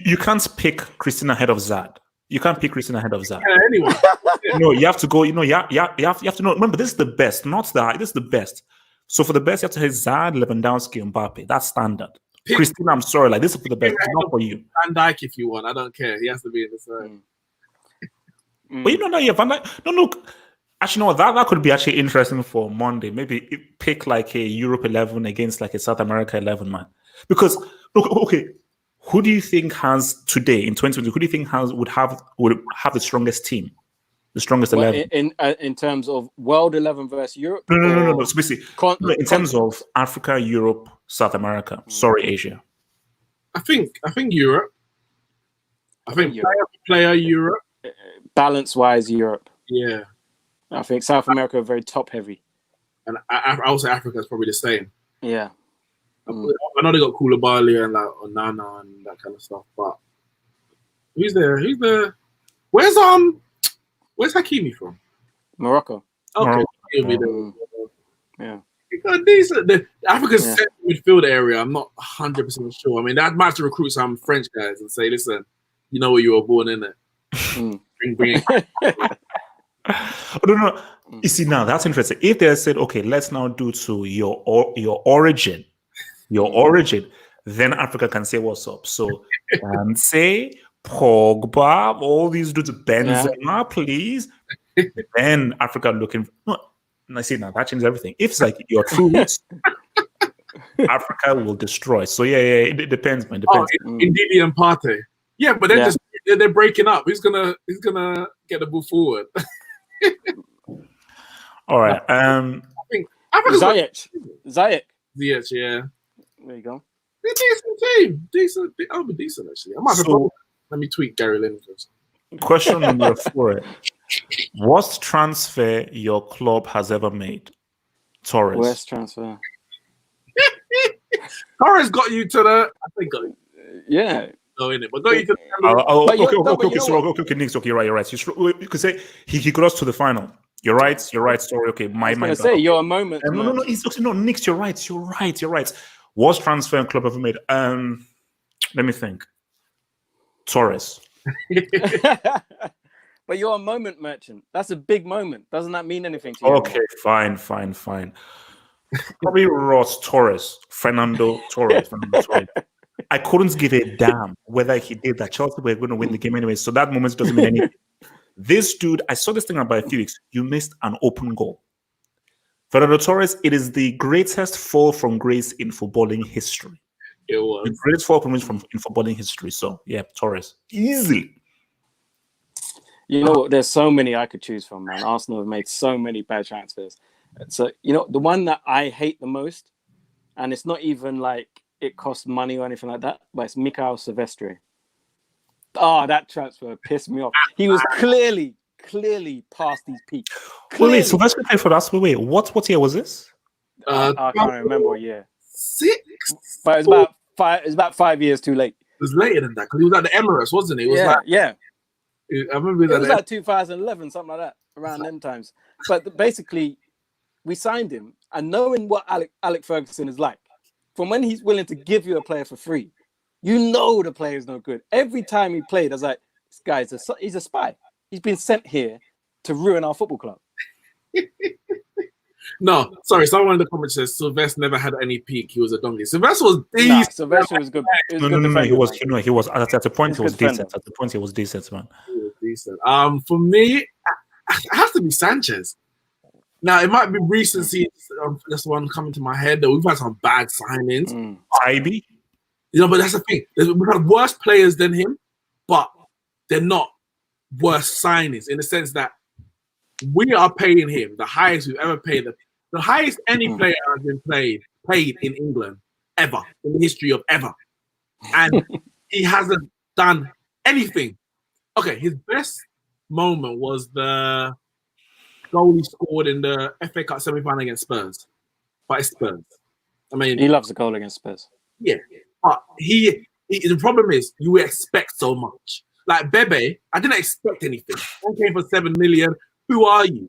You can't pick Christina ahead of Zad. You can't pick Christina ahead of Zad. Yeah, anyway. No, you have to go. You have to know. Remember, this is the best, not the high. This is the best. So for the best, you have to have Zad, Lewandowski, and Mbappe. That's standard. Christina, I'm sorry, this is for the best, not for you. Van Dijk, if you want, I don't care. He has to be in the side. But Van Dijk. No, look. Actually, no. That could be actually interesting for Monday. Maybe pick like a Europe 11 against like a South America 11, man. Because look, okay. Who do you think has today in 2020? Who do you think would have the strongest team, the strongest 11? In terms of World 11 versus Europe? No. So basically, in terms of Africa, Europe, South America. Sorry, Asia. I think Europe. I think player Europe. balance-wise, Europe. Yeah. I think South America are very top-heavy. And I would say Africa is probably the same. Yeah. I know they got Koulibaly and like Onana and that kind of stuff, but who's there? Where's Hakimi from? Morocco. Okay, he'll be Mm. there. Yeah. He got decent. The Africa's central midfield area, I'm not 100% sure. I mean, that might have to recruit some French guys and say, listen, you know where you were born, innit? Bring it. No. You see, now that's interesting. If they said, okay, let's now do to your origin, then Africa can say what's up. So, say Pogba, all these dudes, Benzema, please. Then Africa looking. I see now that changes everything. If it's like your true roots, Africa will destroy. So it depends, man. Depends. Ndidi and Partey. Yeah, but they're breaking up. He's gonna get the ball forward. All right. I think Africa's Ziyech. Yeah. There you go. They're a decent team. Decent. I'll be decent actually. I might have let me tweet Gary Lineker first. Question number 4. Worst transfer your club has ever made? Torres. Worst transfer. Torres got you to the. I think got you. Yeah. No, in it, but got you to the. Okay, Nick. Okay, you're right. You could say he got us to the final. You're right. Sorry. Okay, my mind. Say your moment. No. Nick, you're right. Worst transfer in club ever made? Let me think. Torres. But you're a moment merchant. That's a big moment. Doesn't that mean anything to you? Okay, fine. Probably Fernando Torres. I couldn't give a damn whether he did that. Chelsea were going to win the game anyway, so that moment doesn't mean anything. This dude, I saw this thing about a few weeks. You missed an open goal. Fernando Torres, it is the greatest fall from grace in footballing history. It was. The greatest fall from grace in footballing history. So, yeah, Torres. Easily. You know, there's so many I could choose from, man. Arsenal have made so many bad transfers. So, the one that I hate the most, and it's not even like it costs money or anything like that, but it's Mikael Silvestre. Oh, that transfer pissed me off. He was clearly past these peaks. Wait, Silvestre played for us. Wait, what year was this? I can't remember what year. 6? But it's about 5 years too late. It was later than that because he was at the Emirates, wasn't he? It was I remember it was like 2011, something like that, around them times. But basically, we signed him, and knowing what Alec Ferguson is like, from when he's willing to give you a player for free, the player is no good. Every time he played, I was like, this guy's he's a spy. He's been sent here to ruin our football club. No, sorry. Someone in the comments says Sylvester never had any peak. He was a donkey. Sylvester was decent. Nah, Sylvester was good. No. He was at the point he was decent. At the point he was decent, man. He was decent. For me, it has to be Sanchez. Now it might be recency. That's one coming to my head. That we've had some bad signings. Ibe. But that's the thing. We've had worse players than him, but they're not worse signings in the sense that we are paying him the highest we've ever paid. The highest any player has been paid in England ever in the history of ever, and he hasn't done anything. Okay, his best moment was the goal he scored in the FA Cup semi-final against Spurs. But it's Spurs. I mean, he loves the goal against Spurs. Yeah, but the problem is you expect so much. Like Bebe, I didn't expect anything. One came for 7 million. Who are you?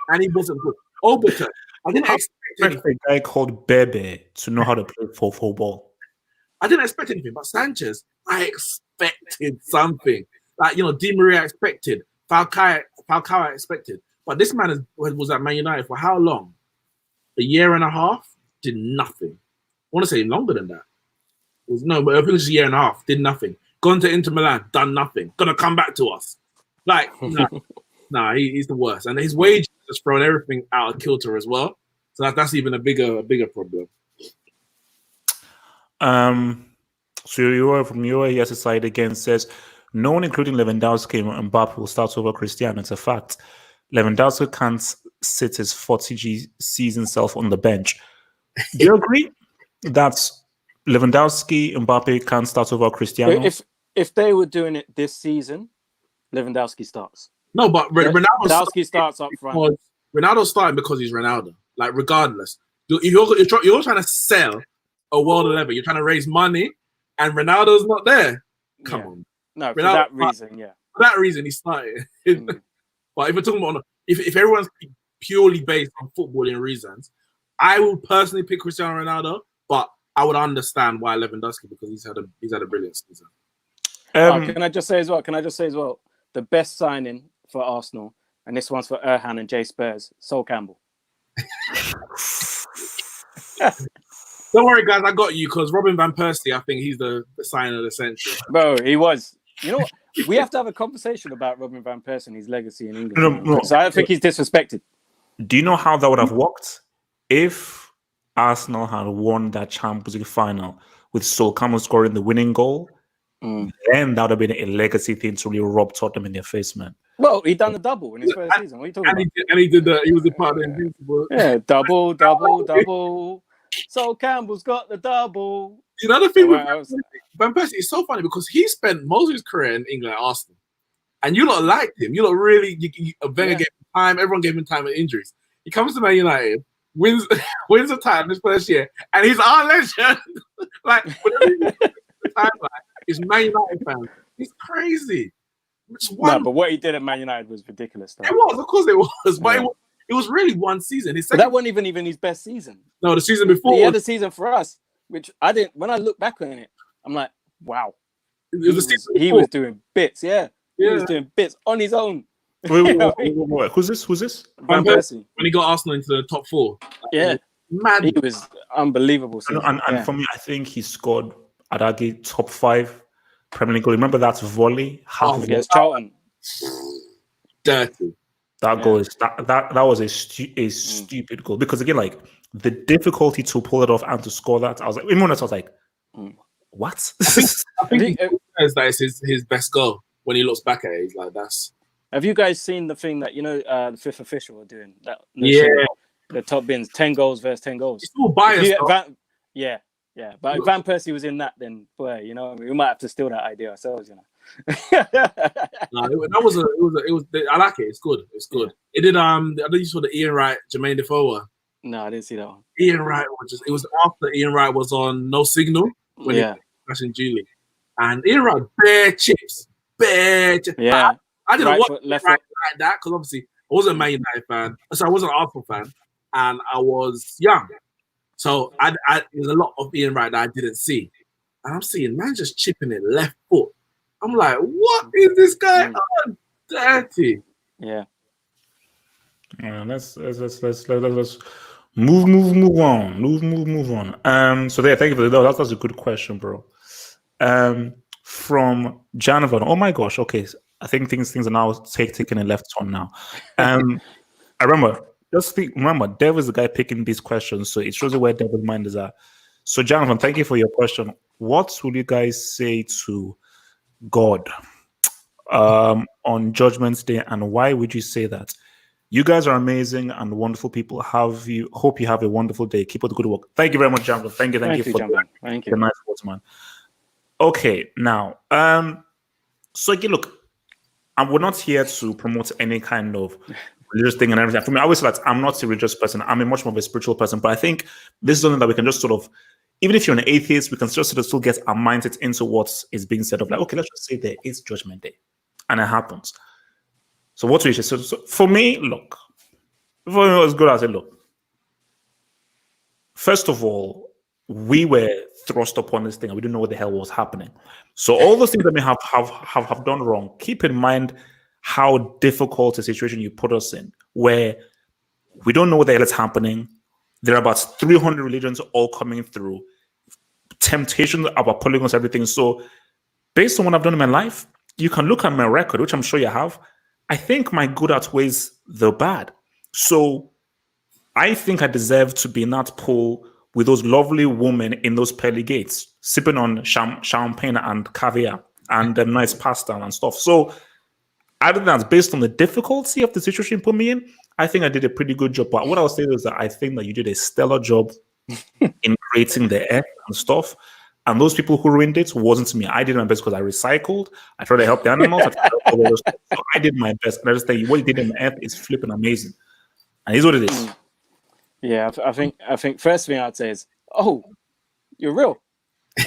And he wasn't good. Oberton, I didn't expect anything. A guy called Bebe to know how to play for football. I didn't expect anything, but Sanchez, I expected something. Like, Di Maria expected, Falcao I expected. But this man was at Man United for how long? A year and a half? Did nothing. I want to say longer than that. But I think it was a year and a half. Did nothing. Gone to Inter Milan, done nothing. Gonna come back to us. Like, nah, he's the worst. And his wages has thrown everything out of kilter as well. So that's even a bigger problem. So you are from your yes side again says no one, including Lewandowski and Mbappe, will start over Cristiano. It's a fact. Lewandowski can't sit his 40G season self on the bench. Do you agree that Lewandowski and Mbappe can't start over Cristiano? If they were doing it this season, Lewandowski starts. No, but Lewandowski starts up front. Ronaldo's starting because he's Ronaldo. Like, regardless, you're trying to sell a world 11. You're trying to raise money, and Ronaldo's not there. Come on. No, for that reason, For that reason, he started. But if we're talking about if everyone's purely based on footballing reasons, I would personally pick Cristiano Ronaldo, but I would understand why Lewandowski, because he's had a brilliant season. Can I just say as well? The best signing for Arsenal, and this one's for Erhan and Jay Spurs, Sol Campbell. Don't worry, guys, I got you, because Robin Van Persie, I think he's the sign of the century. Bro, he was. You know what? We have to have a conversation about Robin Van Persie and his legacy in England. No. So I don't think he's disrespected. Do you know how that would have worked? If Arsenal had won that Champions League final with Sol Campbell scoring the winning goal, then that would have been a legacy thing to really rub Tottenham in their face, man. Well, he done the double in his first season. What are you talking about? He was a part of the Invincible. Yeah, double. Sol Campbell's got the double. You know the thing with Van Persie, it's so funny because he spent most of his career in England at Arsenal. And you lot liked him. You lot really, Wenger gave him time. Everyone gave him time with injuries. He comes to Man United, wins the title this first year, and he's our legend. Like, he's Man United fan. He's crazy. No, but what he did at Man United was ridiculous. Though. It was, of course it was. But it was really one season. But that wasn't even his best season. No, the season before. He had a season for us, which I didn't. When I look back on it, I'm like, wow. He was doing bits, He was doing bits on his own. Wait. Who's this? Van Persie. When he got Arsenal into the top 4. Mad. He was unbelievable. And for me, I think he scored, I'd argue, top 5 Premier League goal. Remember that volley? Against Charlton. Dirty. That goal is that was a stupid goal, because again, like, the difficulty to pull it off and to score that, I was like, even when I was like, what? I think that is his best goal. When he looks back at it, he's like, that's. Have you guys seen the thing that the Fifth Official are doing? The top bins, 10 goals versus 10 goals. It's all biased. But if Van Persie was in that, then boy, we might have to steal that idea ourselves, No, that was I like it. It's good. It did. I know you saw the Ian Wright, Jermaine Defoe one. No, I didn't see that one. Ian Wright it was after Ian Wright was on No Signal when he was crashing Julie, and Ian Wright bare chips. Yeah, I didn't watch left like that because obviously I wasn't a Man United fan, so I wasn't an Arsenal fan, and I was young, so there's a lot of Ian Wright that I didn't see, and I'm seeing man just chipping it left foot. I'm like, what is this guy on? Dirty. Yeah. Let's move on. So there, thank you for that. That's a good question, bro. From Janovan. Oh my gosh. Okay, I think things are now taking a left turn now. I remember. Remember, Dev is the guy picking these questions, so it shows you where Dev's mind is at. So, Janovan, thank you for your question. What would you guys say to God on Judgment Day, and why would you say that? You guys are amazing and wonderful people. Hope you have a wonderful day. Keep up the good work. Thank you very much, Janovan. Thank you for the nice words, man. Okay, now, so again, look, we're not here to promote any kind of religious thing and everything. For me, I always say that I'm not a religious person. I'm a much more of a spiritual person. But I think this is something that we can just sort of, even if you're an atheist, we can just sort of still get our mindset into what is being said of like, okay, let's just say there is Judgment Day, and it happens. So what do you say? So for me, look, before it was good, I said, look, first of all, we were thrust upon this thing and we didn't know what the hell was happening. So all those things that may have done wrong, keep in mind how difficult a situation you put us in, where we don't know what the hell is happening. There are about 300 religions all coming through. Temptations are pulling us everything. So based on what I've done in my life, you can look at my record, which I'm sure you have. I think my good outweighs the bad. So I think I deserve to be in that pool with those lovely women in those pearly gates, sipping on champagne and caviar and nice pasta and stuff. So I think that's based on the difficulty of the situation you put me in. I think I did a pretty good job. But what I'll say is that I think that you did a stellar job in creating the air and stuff. And those people who ruined it wasn't me. I did my best because I recycled. I tried to help the animals. So I did my best. And I just think what you did on the earth is flipping amazing. And here's what it is. Yeah, I think first thing I'd say is, oh, you're real.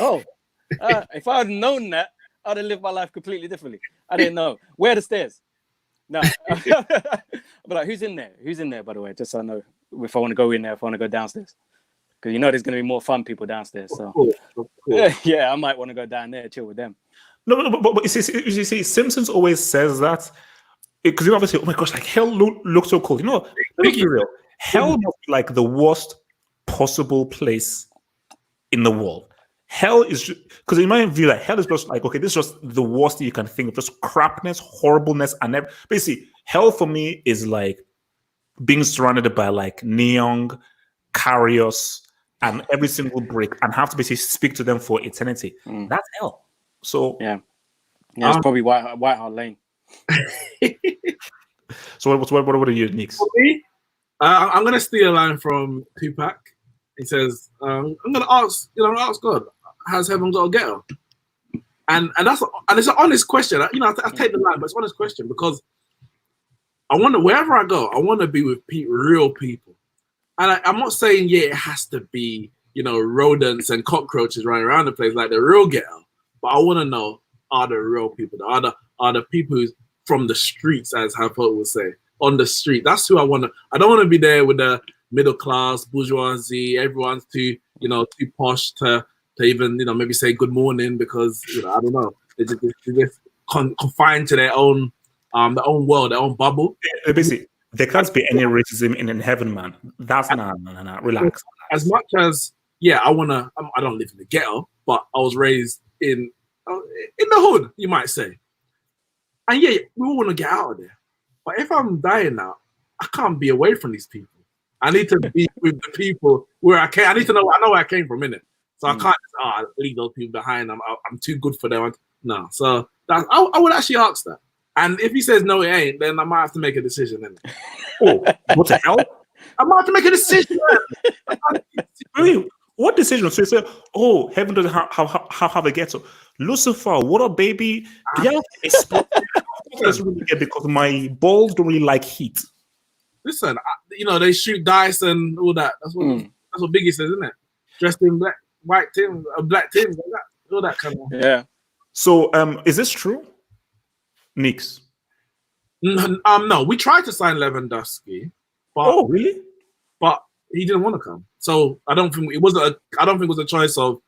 Oh, if I had known that, I'd have lived my life completely differently. I didn't know. Where are the stairs? No. But like, who's in there? Who's in there, by the way? Just so I know if I want to go in there, if I want to go downstairs. Because you know there's going to be more fun people downstairs. So Of course. yeah, I might want to go down there, chill with them. No, but you see, Simpsons always says that because you obviously, oh my gosh, like hell looks so cool. You know, let me be real. Hell must be like the worst possible place in the world. Hell is because in my view, like hell is just like, okay, this is just the worst thing you can think of, just crapness, horribleness, and basically hell for me is like being surrounded by like neon, Carios, and every single brick, and have to basically speak to them for eternity. That's hell. So yeah, it's probably White Hart Lane. So what are your uniques? For me, I'm gonna steal a line from Tupac. He says, "I'm gonna ask God, has heaven got a ghetto?" And it's an honest question. I take the line, but it's an honest question because I want to, wherever I go, I want to be with real people. And I'm not saying it has to be rodents and cockroaches running around the place like the real ghetto, but I want to know, are the real people? Are the people who's from the streets, as Harpo would say, on the street? That's who I want to. I don't want to be there with the middle class bourgeoisie. Everyone's too posh to even maybe say good morning because I don't know. They're just confined to their own world, their own bubble. Basically, there can't be any racism in heaven, man. That's no. Relax. As much as I don't live in the ghetto, but I was raised in the hood, you might say. And we all want to get out of there. But if I'm dying now, I can't be away from these people. I need to be with the people where I came. I need to know. I know where I came from, innit? So I can't leave those people behind. I'm too good for them. No. So I would actually ask that. And if he says no, it ain't, then I might have to make a decision. Innit? Oh, what the hell? I might have to make a decision. Really? What decision? So you say, oh, heaven doesn't have a ghetto. Lucifer, what up, baby? Yeah, because my balls don't really like heat. Listen, they shoot dice and all that. That's what Biggie says, isn't it? Dressed in white Tim, black Tim, like that, all that kind of. Yeah. So, is this true, Nix? No, we tried to sign Lewandowski, but really? But he didn't want to come. So I don't think it was a choice of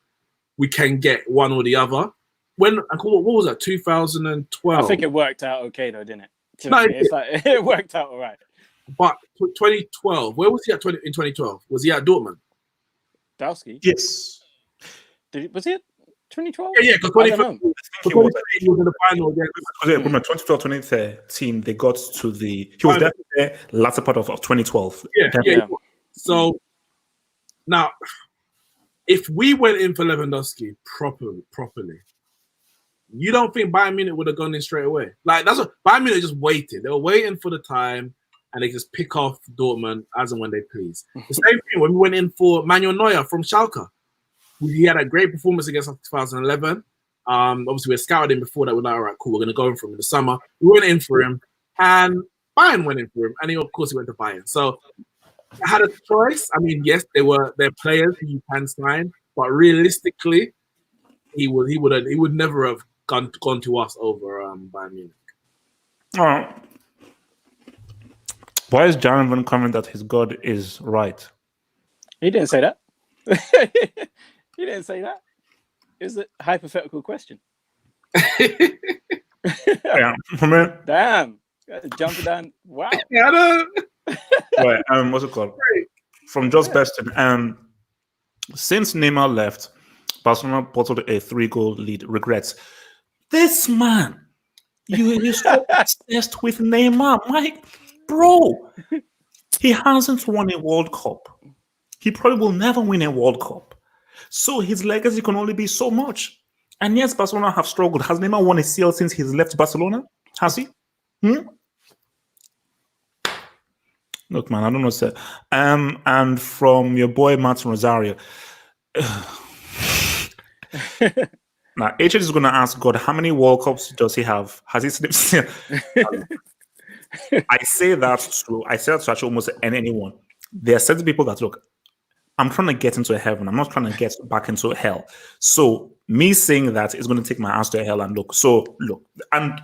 we can get one or the other. What was that? 2012. I think it worked out okay though, didn't it? It worked out all right. But 2012, where was he at in 2012? Was he at Dortmund? Dowski? Yes. Was he at 2012? Yeah, because 2012 he was in the final again. From 2012, 2013, they got to the. He was there latter part of 2012. Yeah. So now, if we went in for Lewandowski properly, you don't think Bayern Munich would have gone in straight away? Like that's what Bayern Munich just waited. They were waiting for the time, and they just pick off Dortmund as and when they please. The same thing when we went in for Manuel Neuer from Schalke. He had a great performance against us in 2011. Obviously, we had scouted him before that. We're like, all right, cool, we're going to go in for him in the summer. We went in for him, and Bayern went in for him, and of course, he went to Bayern. So I had a choice. I mean, yes, they're players who you can sign, but realistically, he would never have gone to us over Bayern Munich. Why is Jaron Van comment that his God is right? He didn't say that. He didn't say that. It's a hypothetical question. Yeah, damn, jumping down. Wow. Yeah, I know. Right, what's it called? From Just Beston. Since Neymar left, Barcelona bottled a 3-goal lead. Regrets. This man, you're so obsessed with Neymar, Mike, bro. He hasn't won a World Cup. He probably will never win a World Cup. So his legacy can only be so much. And yes, Barcelona have struggled. Has Neymar won a CL since he's left Barcelona? Has he? Look, man, I don't know what to say. And from your boy Martin Rosario. Now, HH is going to ask God, how many World Cups does he have? Has he seen? I say that to actually almost anyone. There are certain people that look. I'm trying to get into heaven. I'm not trying to get back into hell. So me saying that is going to take my ass to hell and look. So look, and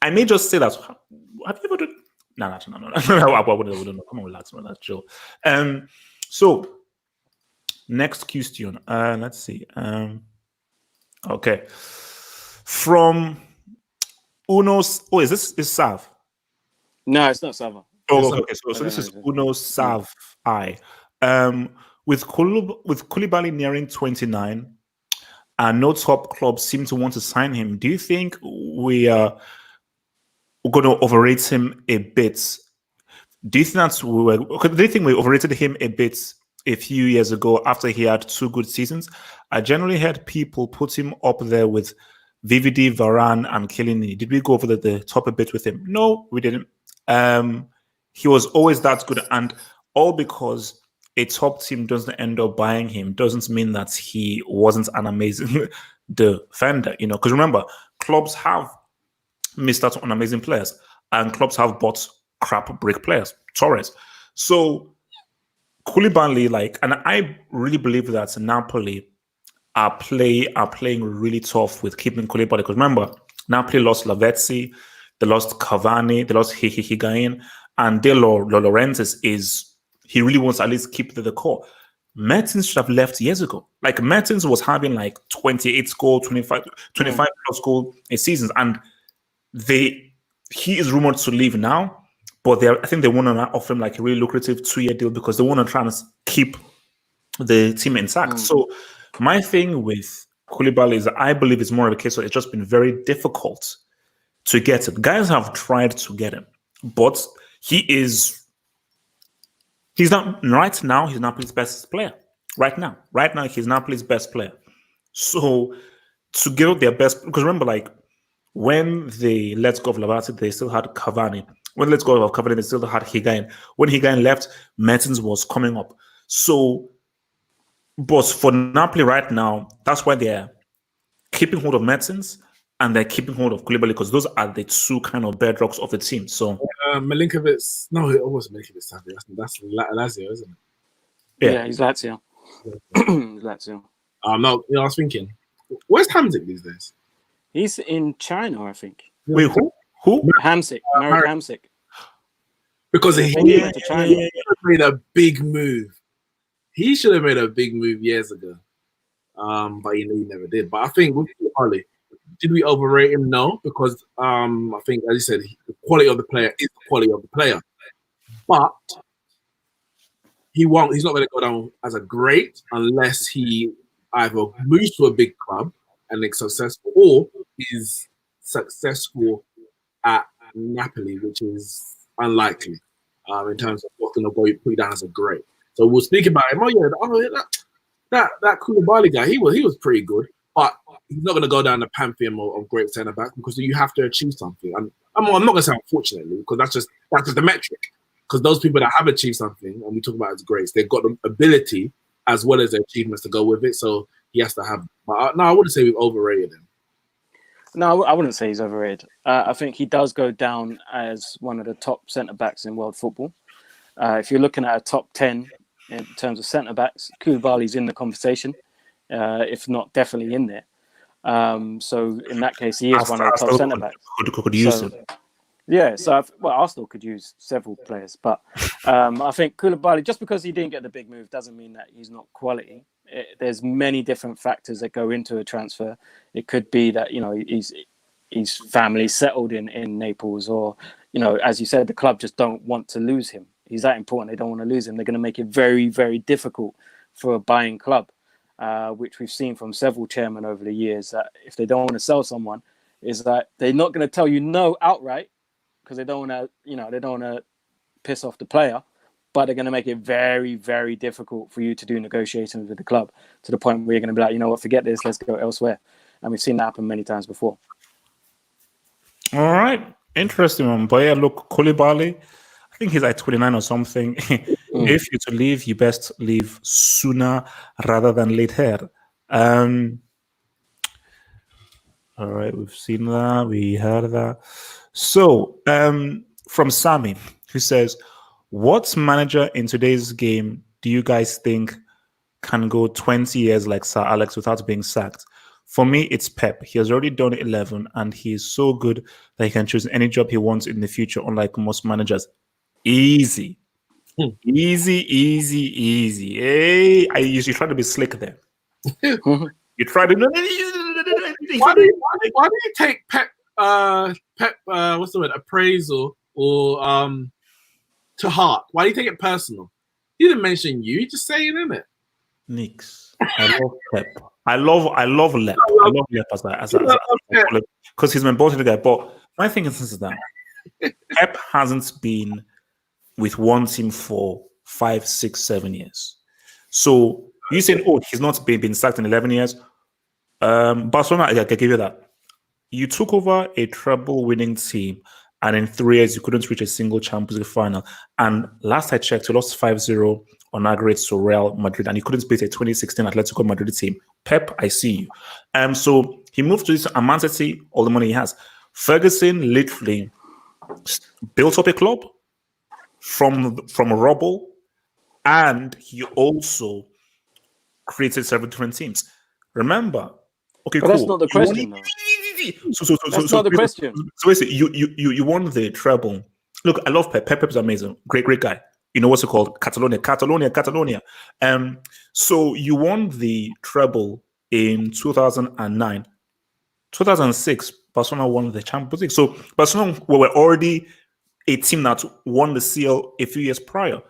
I may just say that. Have you ever done? No. I wouldn't. Come on, relax, man. That's chill. So next question. Let's see. Okay. From Uno's. Oh, is Sav? No, it's not Sava. Oh, okay. So this is Uno Sav I. With Koulibaly nearing 29, and no top clubs seem to want to sign him. Do you think we are going to overrate him a bit? Do you think we overrated him a bit a few years ago after he had 2 good seasons? I generally heard people put him up there with VVD, Varane, and Chiellini. Did we go over the top a bit with him? No, we didn't. He was always that good, and all because a top team doesn't end up buying him doesn't mean that he wasn't an amazing defender. Because remember, clubs have missed out on amazing players, and clubs have bought crap brick players. Torres. So Koulibaly, and I really believe that Napoli are playing really tough with keeping Koulibaly. Because remember, Napoli lost Lavezzi, they lost Cavani, they lost Higuain, and De Laurentiis he really wants to at least keep the core. Mertens should have left years ago. Mertens was having 28 goals, 25 plus goals a season, and he is rumored to leave now. But I think they want to offer him a really lucrative 2-year deal because they want to try and keep the team intact. So my thing with Koulibaly is I believe it's more of a case where it's just been very difficult to get him. Guys have tried to get him, but he's not right now. He's Napoli's best player. Right now, he's Napoli's best player. So to give up their best, because remember, when they let go of Lavezzi, they still had Cavani. When they let go of Cavani, they still had Higuain. When Higuain left, Mertens was coming up. So, but for Napoli right now, that's why they're keeping hold of Mertens and they're keeping hold of Koulibaly because those are the 2 kind of bedrocks of the team. So Milinkovic, no, it was Milinkovic. That's Lazio, isn't it? Yeah, he's Lazio. Lazio. No, I was thinking, where's Hamzik these days? He's in China, I think. Wait, who? Hamzik, Marek Hamzik. Because he went to China. made a big move. He should have made a big move years ago. But he never did. But I think with Koulibaly, did we overrate him? No, because I think, as you said, the quality of the player is the quality of the player. But he's not going to go down as a great unless he either moves to a big club and is successful, or is successful at Napoli, which is unlikely in terms of what's going to put you down as a great. So we'll speak about him. That Koulibaly guy, he was pretty good, but he's not going to go down the pantheon of great centre backs because you have to achieve something. And I'm not going to say unfortunately because that's just the metric. Because those people that have achieved something, and we talk about as greats, they've got the ability as well as the achievements to go with it. So he has to have. But no, I wouldn't say we've overrated him. No, I wouldn't say he's overrated. I think he does go down as one of the top centre backs in world football. If you're looking at a top 10 in terms of centre backs, Koulibaly's in the conversation, if not definitely in there. So in that case, he is one of the top centre backs. Could use him. Yeah, so Arsenal could use several players, but I think Koulibaly, just because he didn't get the big move, doesn't mean that he's not quality. There's many different factors that go into a transfer. It could be that his family settled in Naples, or as you said, the club just don't want to lose him. He's that important; they don't want to lose him. They're going to make it very, very difficult for a buying club, which we've seen from several chairmen over the years. That if they don't want to sell someone, is that they're not going to tell you no outright. Because they don't want to piss off the player, but they're going to make it very, very difficult for you to do negotiations with the club to the point where you're going to be like, you know what, forget this, let's go elsewhere. And we've seen that happen many times before. All right, interesting one. But yeah, look, Koulibaly, I think he's like 29 or something. If you're to leave, you best leave sooner rather than later. All right, we've seen that. We heard that. So, from Sammy, who says, "What manager in today's game do you guys think can go 20 years like Sir Alex without being sacked? For me, it's Pep. He has already done 11, and he is so good that he can choose any job he wants in the future, unlike most managers. Easy, easy. Hey, you try to be slick there. You try to. Why do you take Pep? What's the word? Appraisal or to heart? Why do you take it personal? He didn't mention you. He's just saying, isn't it? Nix. I love Pep. I love Lep. I love Lep as because he's my boss guy. But my thing is that Pep hasn't been with one team for 5, 6, 7 years. So you saying, oh, he's not been sacked in 11 years. Barcelona, I can give you that. You took over a treble-winning team, and in 3 years, you couldn't reach a single Champions League final. And last I checked, you lost 5-0 on aggregate to Real Madrid, and you couldn't beat a 2016 Atletico Madrid team. Pep, I see you. So he moved to this Man City, all the money he has. Ferguson literally built up a club from rubble, and he also created several different teams. Remember, okay, but cool. That's not the question. That's not the question. So basically, you won the treble. Look, I love Pep. Pep's amazing. Great guy. You know what's it called? Catalonia. So you won the treble in 2009. 2006, Barcelona won the Champions League. So Barcelona were already a team that won the CL a few years prior.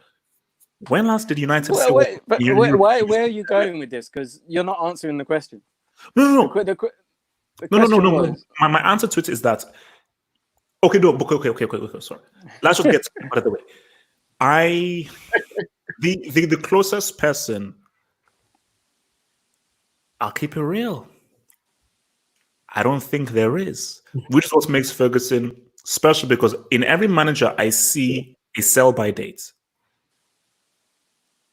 When last did United? Why? Where are you going with this? Because you're not answering the question. No. No. My answer to it is that. Okay. Sorry. Let's just get out of the way. The closest person. I'll keep it real. I don't think there is, which is what makes Ferguson special, because in every manager I see a sell-by date.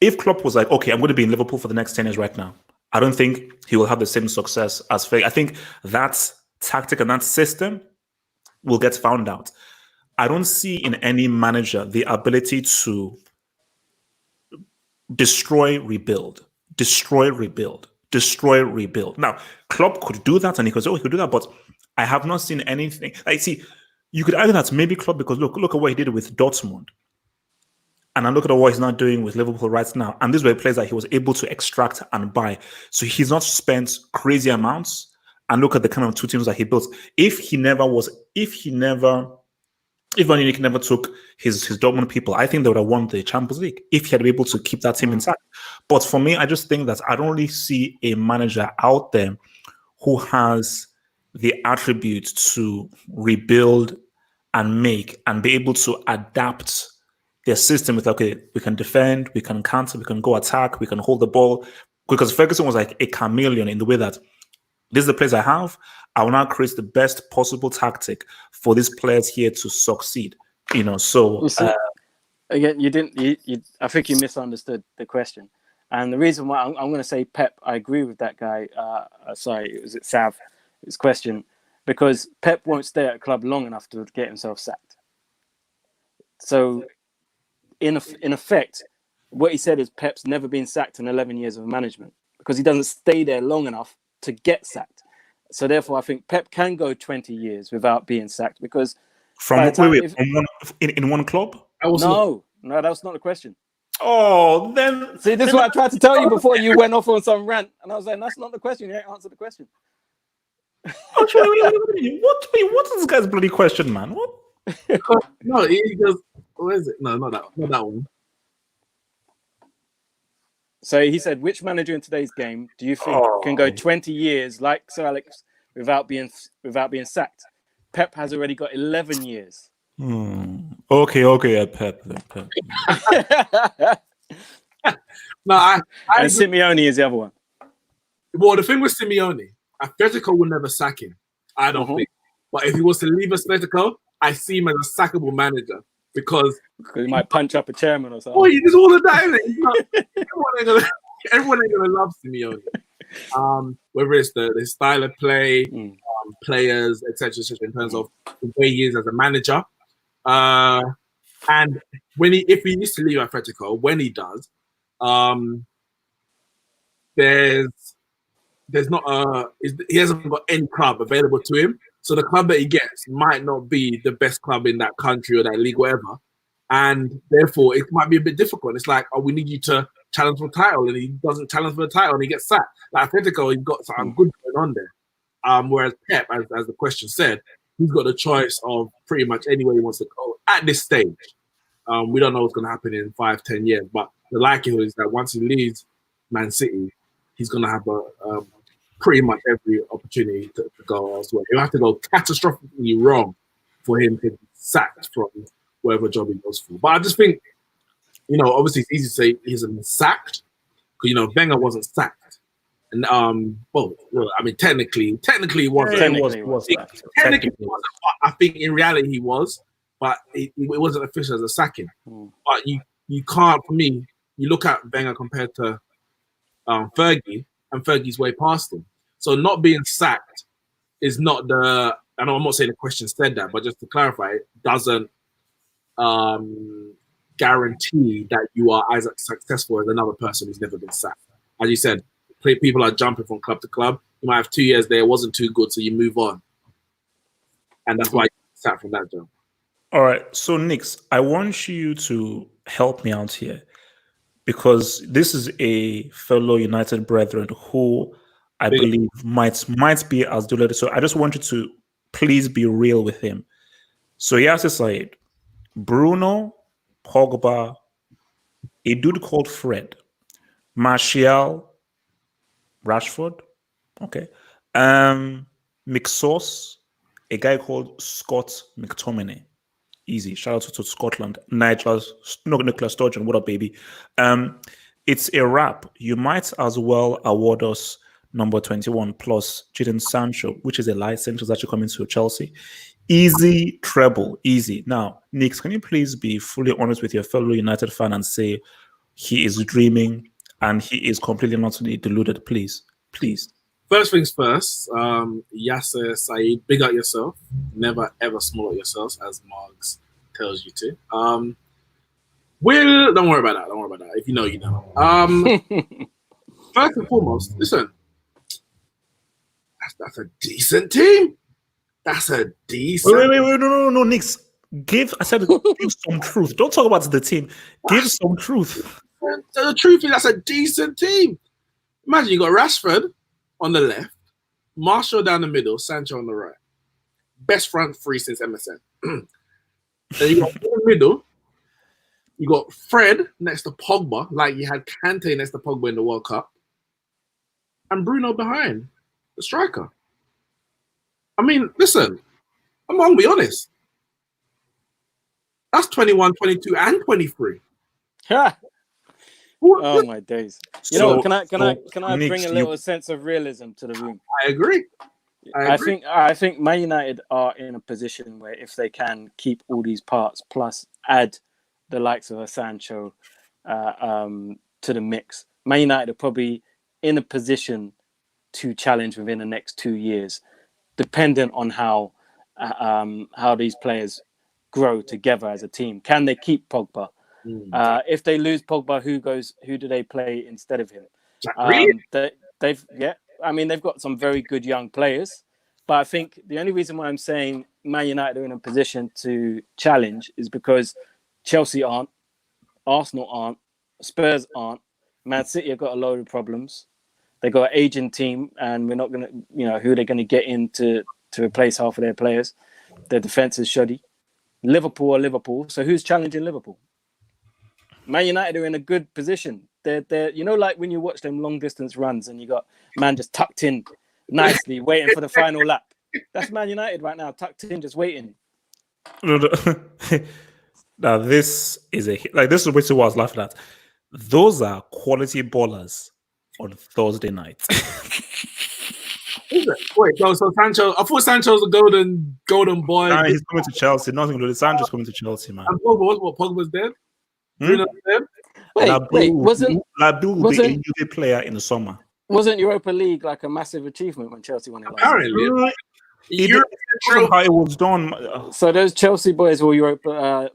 If Klopp was like, okay, I'm going to be in Liverpool for the next 10 years right now, I don't think he will have the same success as Ferguson. I think that tactic and that system will get found out. I don't see in any manager the ability to destroy, rebuild. Now, Klopp could do that, and he could do that, but I have not seen anything. You could argue that maybe Klopp, because look at what he did with Dortmund. And I look at what he's not doing with Liverpool right now. And these were players that he was able to extract and buy. So he's not spent crazy amounts. And look at the kind of two teams that he built. If Van Dijk never took his Dortmund people, I think they would have won the Champions League if he had been able to keep that team intact. But for me, I just think that I don't really see a manager out there who has the attributes to rebuild and make and be able to adapt their system with, okay, we can defend, we can counter, we can go attack, we can hold the ball. Because Ferguson was like a chameleon in the way that this is the players I have. I will now create the best possible tactic for these players here to succeed. So again, you didn't. I think you misunderstood the question. And the reason why I'm going to say Pep, I agree with that guy. Sorry, was it Sav? His question, because Pep won't stay at a club long enough to get himself sacked. So, in effect, what he said is Pep's never been sacked in 11 years of management because he doesn't stay there long enough to get sacked. So therefore, I think Pep can go 20 years without being sacked because in one club. No, that was not the question. Oh, then see, this is what I tried to tell you before you went off on some rant, and I was like, "That's not the question. You ain't answered the question." What is this guy's bloody question, man? What? No, he goes. Where is it? No, not that one. So he said, which manager in today's game do you think can go 20 years like Sir Alex without being sacked? Pep has already got 11 years. Okay, Pep. No, and Simeone is the other one. Well, the thing with Simeone, Atletico will never sack him. I don't think. But if he was to leave Atletico, I see him as a sackable manager because he might punch up a chairman or something. Oh, he does all of that. Everyone ain't gonna love Simeone. Whether it's the style of play, players, etc., in terms of the way he is as a manager. And if he used to leave Atletico, when he does, there's not he hasn't got any club available to him. So the club that he gets might not be the best club in that country or that league, whatever. And therefore, it might be a bit difficult. It's like, oh, we need you to challenge for the title, and he doesn't challenge for the title, and he gets sacked. Like Atletico, he's got something good going on there. Whereas Pep, as the question said, he's got the choice of pretty much anywhere he wants to go at this stage. We don't know what's going to happen in 5-10 years, but the likelihood is that once he leaves Man City, he's going to have pretty much every opportunity to go elsewhere. He'll have to go catastrophically wrong for him to be sacked from whatever job he goes for. But I just think, obviously it's easy to say he hasn't been sacked because, Wenger wasn't sacked. And, technically he wasn't. Technically he was. Technically he wasn't, but I think in reality he was, but it wasn't official as a sacking. But you can't, for me, you look at Wenger compared to Fergie, and Fergie's way past him. So not being sacked is not I know I'm not saying the question said that, but just to clarify, it doesn't guarantee that you are as successful as another person who's never been sacked. As you said, people are jumping from club to club. You might have 2 years there, it wasn't too good, so you move on. And that's why you sacked from that job. All right. So, Nix, I want you to help me out here because this is a fellow United brethren who I believe might be as delighted. So I just want you to please be real with him. So he has to say Bruno, Pogba, a dude called Fred, Martial, Rashford, okay, McSauce, a guy called Scott McTominay. Easy. Shout out to Scotland. Nicholas Sturgeon. What up, baby? It's a wrap. You might as well award us number 21 plus Jadon Sancho, which is a license that's actually coming to Chelsea. Easy treble. Easy. Now, Nick, can you please be fully honest with your fellow United fan and say he is dreaming and he is completely not deluded, please? Please. First things first, Yasser Saeed, big up yourself. Never ever small at yourselves, as Margs tells you to. Don't worry about that. Don't worry about that. If you know, you know. First and foremost, listen. That's a decent team. That's a decent. Wait, no, Nix. Give some truth. Don't talk about the team. Give some truth. The truth is, that's a decent team. Imagine you got Rashford on the left, Martial down the middle, Sancho on the right. Best front three since MSN. Then you got in the middle, you got Fred next to Pogba, like you had Conte next to Pogba in the World Cup, and Bruno behind, the striker. I mean, listen, I'm going to be honest. That's 21, 22, and 23. Oh my days! You know, can I bring a little sense of realism to the room? I agree. I think Man United are in a position where if they can keep all these parts plus add the likes of a Sancho to the mix, Man United are probably in a position to challenge within the next 2 years, dependent on how these players grow together as a team. Can they keep Pogba? If they lose Pogba, who do they play instead of him? They've got some very good young players, but I think the only reason why I'm saying Man United are in a position to challenge is because Chelsea aren't, Arsenal aren't, Spurs aren't, Man City have got a load of problems. They got an aging team, and we're not gonna, who are they going to get in to replace half of their players? Their defense is shoddy. Liverpool. So who's challenging Liverpool? Man United are in a good position. They're like when you watch them long distance runs and you got man just tucked in nicely, waiting for the final lap. That's Man United right now, tucked in, just waiting. Now this is this is what I was laughing at. Those are quality ballers on Thursday night. Wait, so Sancho? I thought Sancho was a golden boy. Nah, he's coming to Chelsea. Nothing to do. Sancho's coming to Chelsea, man. And Pogba's dead. Bruno's dead. Wait, wasn't the player in the summer? Wasn't Europa League like a massive achievement when Chelsea won it? Apparently, European trophy. How it was done. So those Chelsea boys were your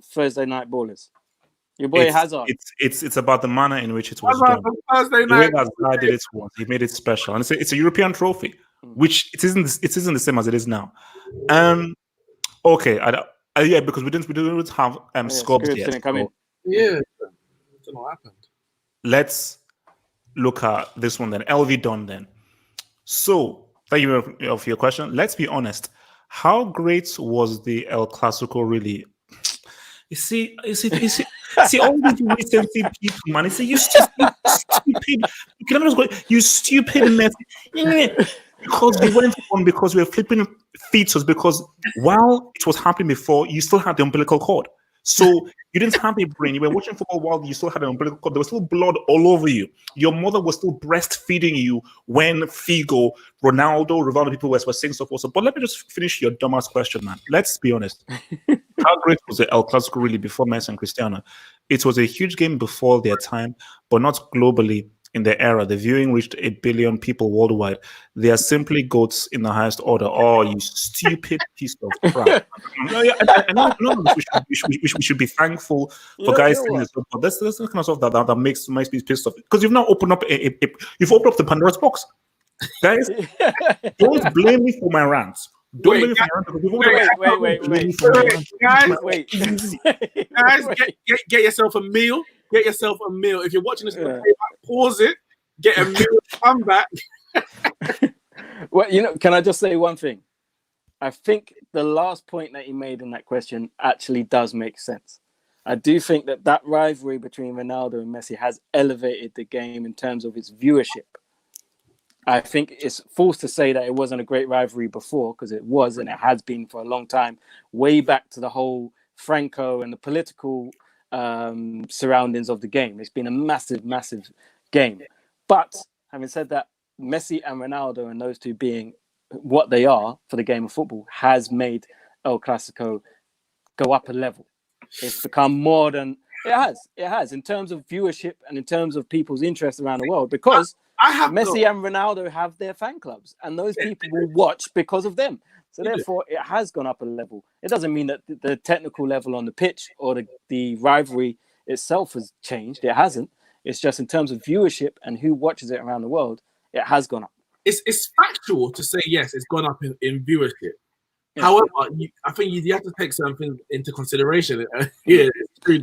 Thursday night ballers. Your boy Hazard. It's about the manner in which it was Hazard done. on Thursday The way night. that Hazard did it was he made it special, and it's a European trophy, which it isn't the same as it is now. Okay, yeah, because we didn't have scopes Scripps yet. didn't come in. Yeah, I don't know what happened. Let's look at this one then. LV done then. So thank you for your question. Let's be honest. How great was the El Clasico really? You see, all these recency people, man. You see, you stupid. You stupid Messi. Because we went on, because we were flipping features, because while it was happening before, you still had the umbilical cord. So you didn't have a brain. You were watching football while you still had an umbilical cord. There was still blood all over you. Your mother was still breastfeeding you when Figo, Ronaldo, people were saying stuff also. But let me just finish your dumbass question, man. Let's be honest. How great was the El Clasico really before Messi and Cristiano? It was a huge game before their time, but not globally. In the era, the viewing reached 8 billion people worldwide. They are simply goats in the highest order. Oh, you stupid piece of crap! I know we should be thankful for guys saying this, but that's the kind of stuff that makes me pissed off, because you've now opened up you've opened up the Pandora's box, guys. Don't blame me for my rants. Don't blame me for my rants. Wait. Guys, get yourself a meal. Get yourself a meal. If you're watching this, pause it. Get a meal. Come back. Well, can I just say one thing? I think the last point that he made in that question actually does make sense. I do think that rivalry between Ronaldo and Messi has elevated the game in terms of its viewership. I think it's false to say that it wasn't a great rivalry before, because it was, and it has been for a long time, way back to the whole Franco and the political surroundings of the game. It's been a massive game. But having said that, Messi and Ronaldo, and those two being what they are for the game of football, has made El Clasico go up a level. It's become more than it has in terms of viewership and in terms of people's interest around the world, because Messi and Ronaldo have their fan clubs, and those people will watch because of them. So therefore, it has gone up a level. It doesn't mean that the technical level on the pitch or the rivalry itself has changed. It hasn't. It's just in terms of viewership and who watches it around the world, it has gone up. It's factual to say, yes, it's gone up in viewership. Yeah. However, I think you have to take something into consideration. It's true.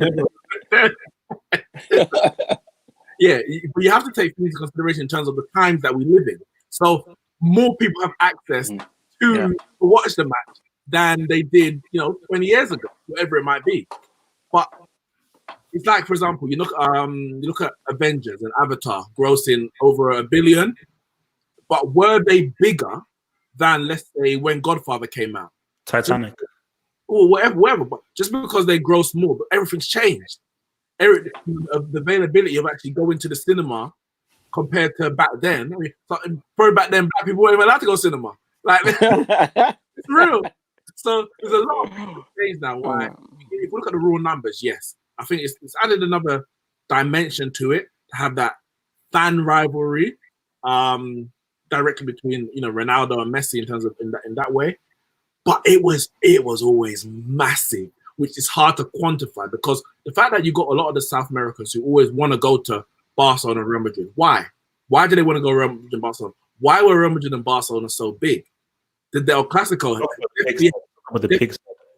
Yeah, but you have to take things into consideration in terms of the times that we live in. So more people have access to watch the match than they did, 20 years ago, whatever it might be. But it's like, for example, you look at Avengers and Avatar grossing over $1 billion, but were they bigger than, let's say, when Godfather came out? Titanic. Or whatever. But just because they gross more, but everything's changed. The availability of actually going to the cinema compared to back then. I mean, probably back then, black people weren't even allowed to go to cinema. Like, it's real. So there's a lot of things now. Why? If we look at the raw numbers, yes, I think it's added another dimension to it to have that fan rivalry directly between Ronaldo and Messi in terms of in that way. But it was always massive, which is hard to quantify, because the fact that you got a lot of the South Americans who always want to go to Barcelona and Real Madrid. Why? Why do they want to go Real Madrid and Barcelona? Why were Real Madrid and Barcelona so big? The El Clasico,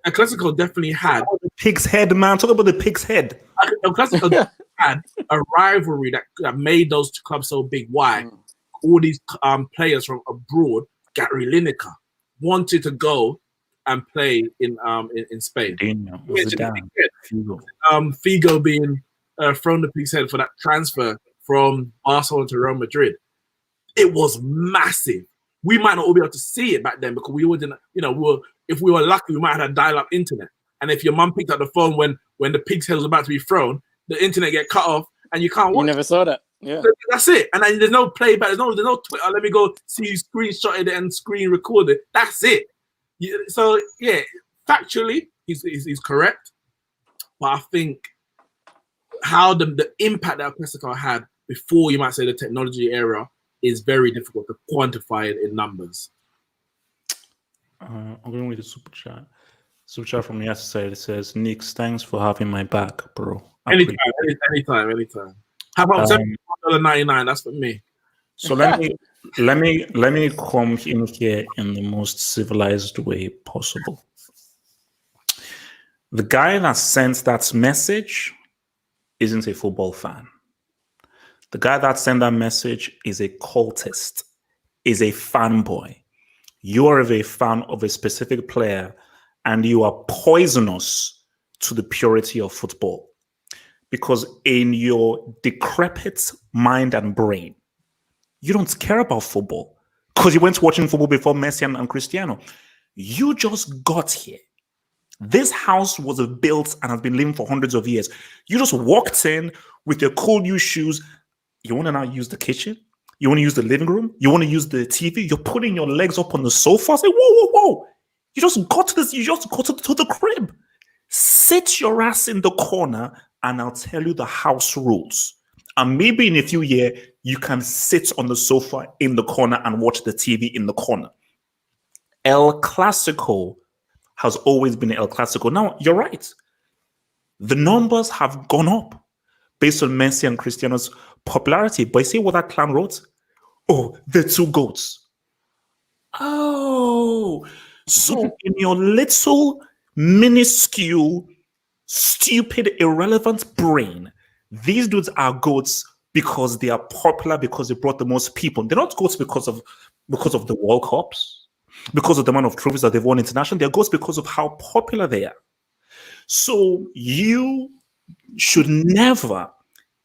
El Clasico definitely had the pig's head, man. Talk about the pig's head. El Clasico had a rivalry that made those two clubs so big. Why? All these players from abroad, Gary Lineker, wanted to go and play in Spain. Figo being thrown the pig's head for that transfer from Barcelona to Real Madrid. It was massive. We might not all be able to see it back then because we wouldn't, if we were lucky, we might have had dial-up internet. And if your mum picked up the phone when the pig's head was about to be thrown, the internet get cut off and you can't watch. You never saw that. Yeah. That's it. And then there's no playback. There's no Twitter. Let me go see you screenshot it and screen record it. That's it. So yeah, factually, he's correct. But I think how the impact that Clasico had before, you might say, the technology era is very difficult to quantify it in numbers. I'm going with the super chat. Super chat from yesterday. It says, Nick, thanks for having my back, bro. Anytime. How about $7.99? That's for me. So let me come in here in the most civilized way possible. The guy that sent that message isn't a football fan. The guy that sent that message is a cultist, is a fanboy. You are a fan of a specific player and you are poisonous to the purity of football. Because in your decrepit mind and brain, you don't care about football because you went watching football before Messi and Cristiano. You just got here. This house was built and has been living for hundreds of years. You just walked in with your cool new shoes. You want to now use the kitchen? You want to use the living room? You want to use the TV? You're putting your legs up on the sofa. Say, whoa. You just got to this. You just got to the crib. Sit your ass in the corner and I'll tell you the house rules. And maybe in a few years, you can sit on the sofa in the corner and watch the TV in the corner. El Clasico has always been El Clasico. Now, you're right. The numbers have gone up based on Messi and Cristiano's popularity. But you see what that clown wrote? Oh, the two goats. Oh, so in your little, minuscule, stupid, irrelevant brain, these dudes are goats because they are popular, because they brought the most people. They're not goats because of the World Cups, because of the amount of trophies that they've won internationally. They're goats because of how popular they are. So you should never,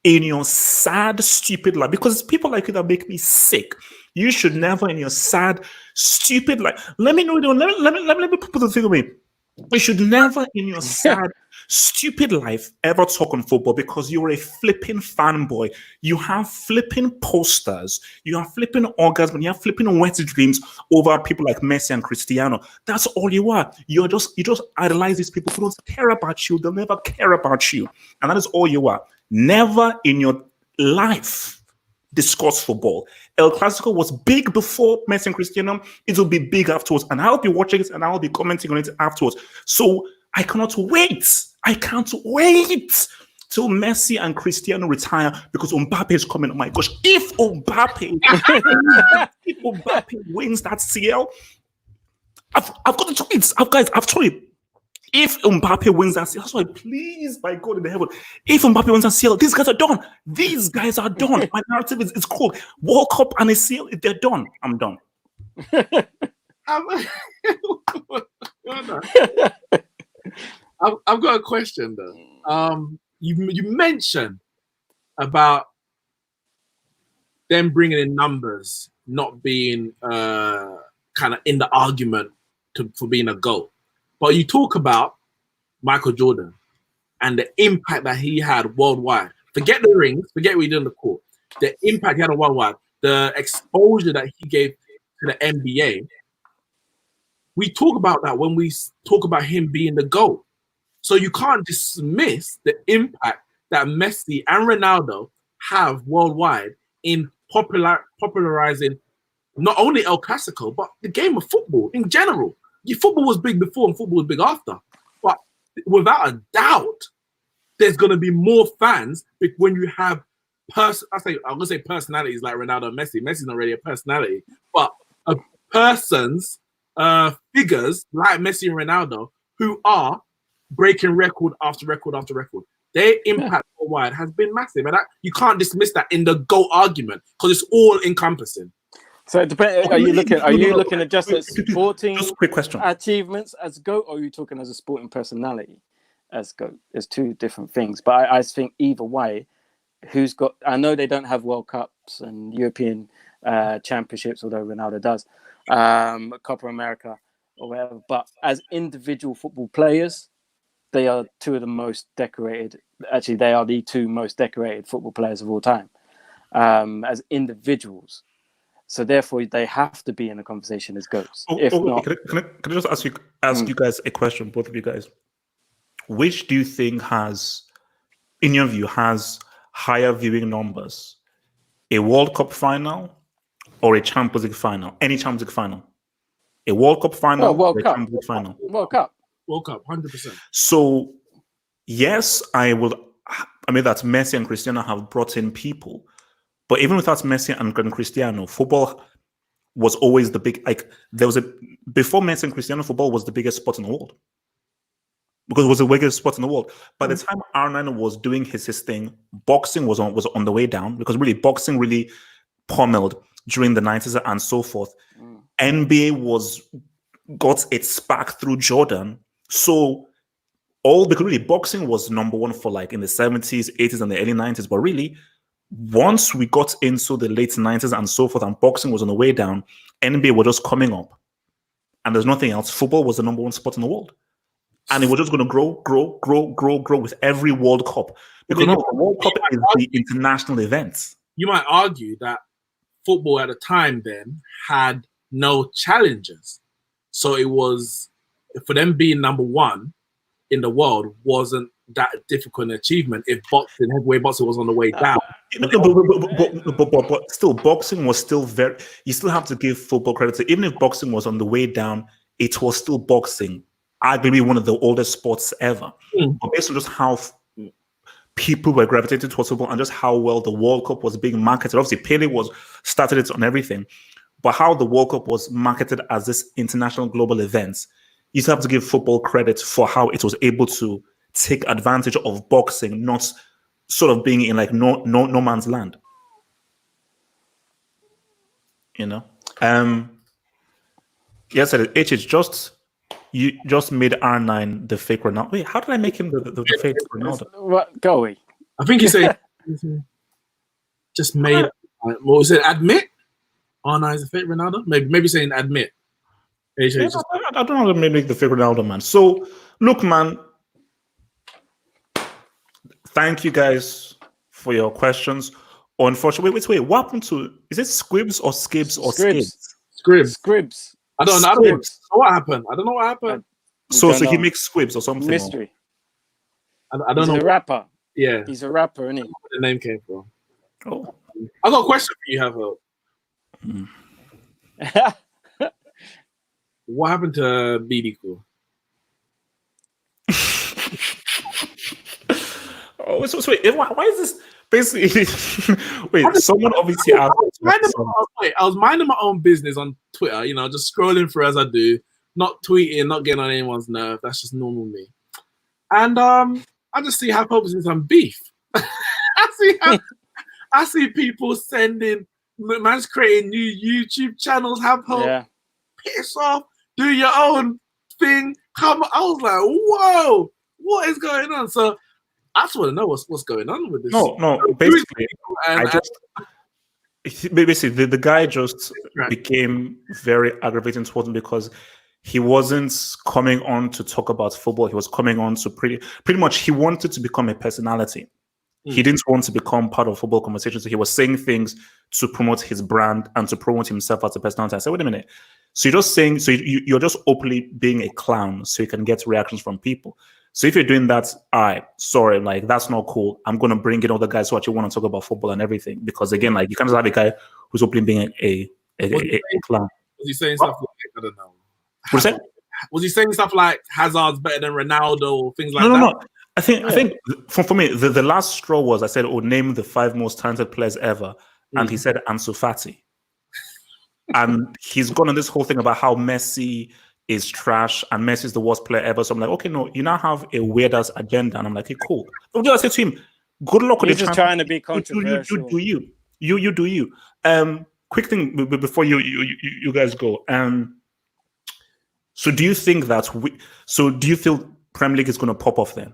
in your sad, stupid life, because it's people like you that make me sick. You should never, in your sad, stupid life. Let me put the thing away. You should never, in your sad, stupid life, ever talk on football because you're a flipping fanboy. You have flipping posters. You have flipping orgasm. You have flipping wet dreams over people like Messi and Cristiano. That's all you are. You just idolize these people who don't care about you. They'll never care about you, and that is all you are. Never in your life discuss football. El Clasico was big before Messi and Cristiano. It will be big afterwards. And I'll be watching it and I'll be commenting on it afterwards. So I cannot wait. I can't wait till Messi and Cristiano retire because Mbappe is coming. Oh my gosh. If Mbappe wins that CL, I've got the tweets. I've told you. If Mbappe wins that CL, that's why, please, by God in the heaven, if Mbappe wins that CL, these guys are done. These guys are done. My narrative is cool. World Cup and a CL, they're done. I'm done. I've got a question though. You mentioned about them bringing in numbers, not being kind of in the argument for being a GOAT. But you talk about Michael Jordan and the impact that he had worldwide. Forget the rings, forget what he did on the court. The impact he had on worldwide, the exposure that he gave to the NBA. We talk about that when we talk about him being the GOAT. So you can't dismiss the impact that Messi and Ronaldo have worldwide in popularizing not only El Clasico, but the game of football in general. Football was big before and football was big after. But without a doubt, there's going to be more fans when you have I'm going to say personalities like Ronaldo and Messi. Messi's not really a personality, but a person's figures like Messi and Ronaldo who are breaking record after record after record. Their impact worldwide has been massive. And you can't dismiss that in the GOAT argument because it's all encompassing. So it depends. Are you looking at just at sporting quick question. achievements as GOAT, or are you talking as a sporting personality as GOAT? There's two different things. But I think either way, who's got? I know they don't have World Cups and European championships, although Ronaldo does, Copa America or whatever. But as individual football players, they are two of the most decorated. Actually, they are the two most decorated football players of all time as individuals. So therefore, they have to be in a conversation as GOATs. Not, can I just ask you guys a question, both of you guys? Which do you think has, in your view, has higher viewing numbers? A World Cup final or a Champions League final? Any Champions League final? a World Cup final, World a Cup. Champions League final. World Cup. World Cup, 100%. So, yes, I will admit that Messi and Cristiano have brought in people, but even without Messi and Cristiano, football was always the big, like, before Messi and Cristiano, football was the biggest sport in the world. Because it was the biggest sport in the world. By the time R9 was doing his thing, boxing was on the way down, because really boxing really pummeled during the 90s and so forth. NBA got its spark through Jordan. So because really boxing was number one for like in the 70s, 80s, and the early 90s. But really, once we got into the late 90s and so forth, and boxing was on the way down, NBA were just coming up. And there's nothing else. Football was the number one sport in the world. And it was just going to grow with every World Cup. Because the World Cup is the international event. You might argue that football at the time then had no challengers. So it was, for them being number one in the world wasn't that difficult an achievement if heavyweight boxing was on the way down. But still, boxing was still you still have to give football credit to, even if boxing was on the way down, it was still boxing. Arguably one of the oldest sports ever. But based on just how people were gravitated towards football and just how well the World Cup was being marketed. Obviously, Pele started it on everything, but how the World Cup was marketed as this international global event, you still have to give football credit for how it was able to take advantage of boxing, not sort of being in like no man's land. You know? Yes, HH you just made R9 the fake Ronaldo. Wait, how did I make him the fake Ronaldo? What? Go away. I think he said just made. What was it? Admit? R9 is the fake Ronaldo. Maybe saying admit. I don't know how to make the fake Ronaldo, man. So look, man. Thank you guys for your questions. Unfortunately, wait. What happened to? Is it Squibs or Skibs or Skibs? Scribs. I don't know what happened. I don't know what happened. So he makes squibs or something. Mystery. I don't know. He's a rapper. Yeah. He's a rapper, isn't he? Where the name came from. Oh. I got a question for you, Have What happened to BD Cool? Oh, so wait, why is this basically? Wait, someone obviously I was minding my own business on Twitter, just scrolling through as I do, not tweeting, not getting on anyone's nerve. That's just normal me. And I just see how Pope is in some beef. I see people sending, man's creating new YouTube channels. Piss off, do your own thing. I was like, whoa, what is going on? So I just want to know what's going on with this. No. Basically, the guy just became very aggravating towards him because he wasn't coming on to talk about football. He was coming on to pretty much he wanted to become a personality. He didn't want to become part of football conversations. So he was saying things to promote his brand and to promote himself as a personality. I said, wait a minute. So you're just openly being a clown so you can get reactions from people. So if you're doing that, sorry, like that's not cool. I'm gonna bring in other guys who actually want to talk about football and everything. Because again, like you can't just have a guy who's openly being a clown. Was he saying stuff like, I don't know. What's that? Was he saying stuff like Hazard's better than Ronaldo or things like that? No. I think for me, the last straw was I said, name the 5 most talented players ever. And he said Ansu Fati. And he's gone on this whole thing about how Messi is trash and Messi is the worst player ever. So I'm like, okay, no, you now have a weird ass agenda. And I'm like, hey, cool. What did I say to him? Good luck with He's just trying to be controversial. You do you. Quick thing before you guys go. So do you think do you feel Premier League is going to pop off then?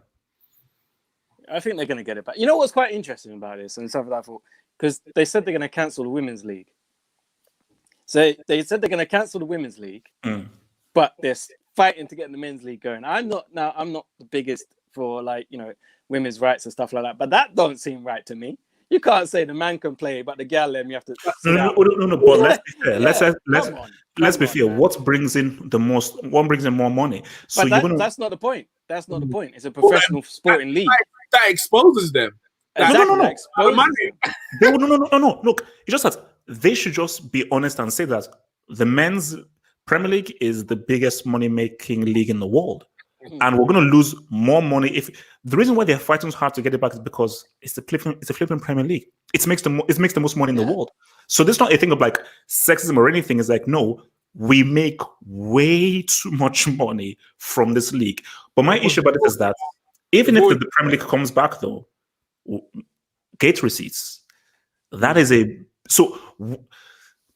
I think they're going to get it back. You know what's quite interesting about this and stuff like that? Because they said they're going to cancel the Women's League. So they said they're going to cancel the Women's League, but they're fighting to get the Men's League going. I'm not the biggest for women's rights and stuff like that, but that don't seem right to me. You can't say the man can play, but the girl you have to. No. But let's be fair. Let's be fair. What brings in the most? What brings in more money? So that's not the point. That's not the point. It's a professional sporting league that exposes them. No. Look, it's just that they should just be honest and say that the men's Premier League is the biggest money-making league in the world. And we're going to lose more money. If the reason why they're fighting so hard to get it back is because it's a flipping Premier League. It makes the most money in the world. So this is not a thing of like sexism or anything. It's like, no, we make way too much money from this league. But my issue about it is that even if the Premier League comes back, though, gate receipts, that is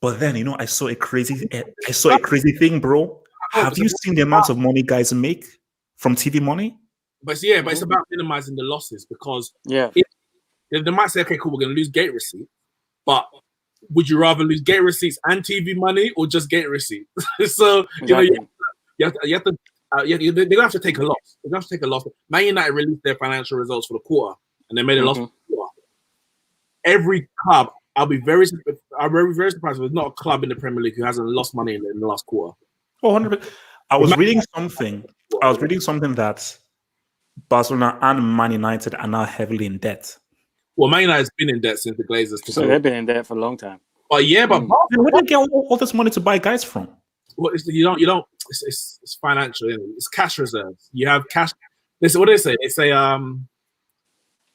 but then, I saw a crazy thing, bro. Have you seen the amount of money guys make from TV money? But it's about minimizing the losses, because they might say, okay, cool, we're going to lose gate receipt, but would you rather lose gate receipts and TV money or just gate receipts? So they're going to have to take a loss. They're going to have to take a loss. Man United released their financial results for the quarter, and they made a loss for the quarter. Every club, I'll be very surprised if there's not a club in the Premier League who hasn't lost money in the last quarter. 100%. I was reading something that Barcelona and Man United are now heavily in debt. Well, Man United's been in debt since the Glazers. So they've been in debt for a long time. But where do you get all this money to buy guys from? Well, it's financial. It's cash reserves. You have cash. Listen, what do they say? They say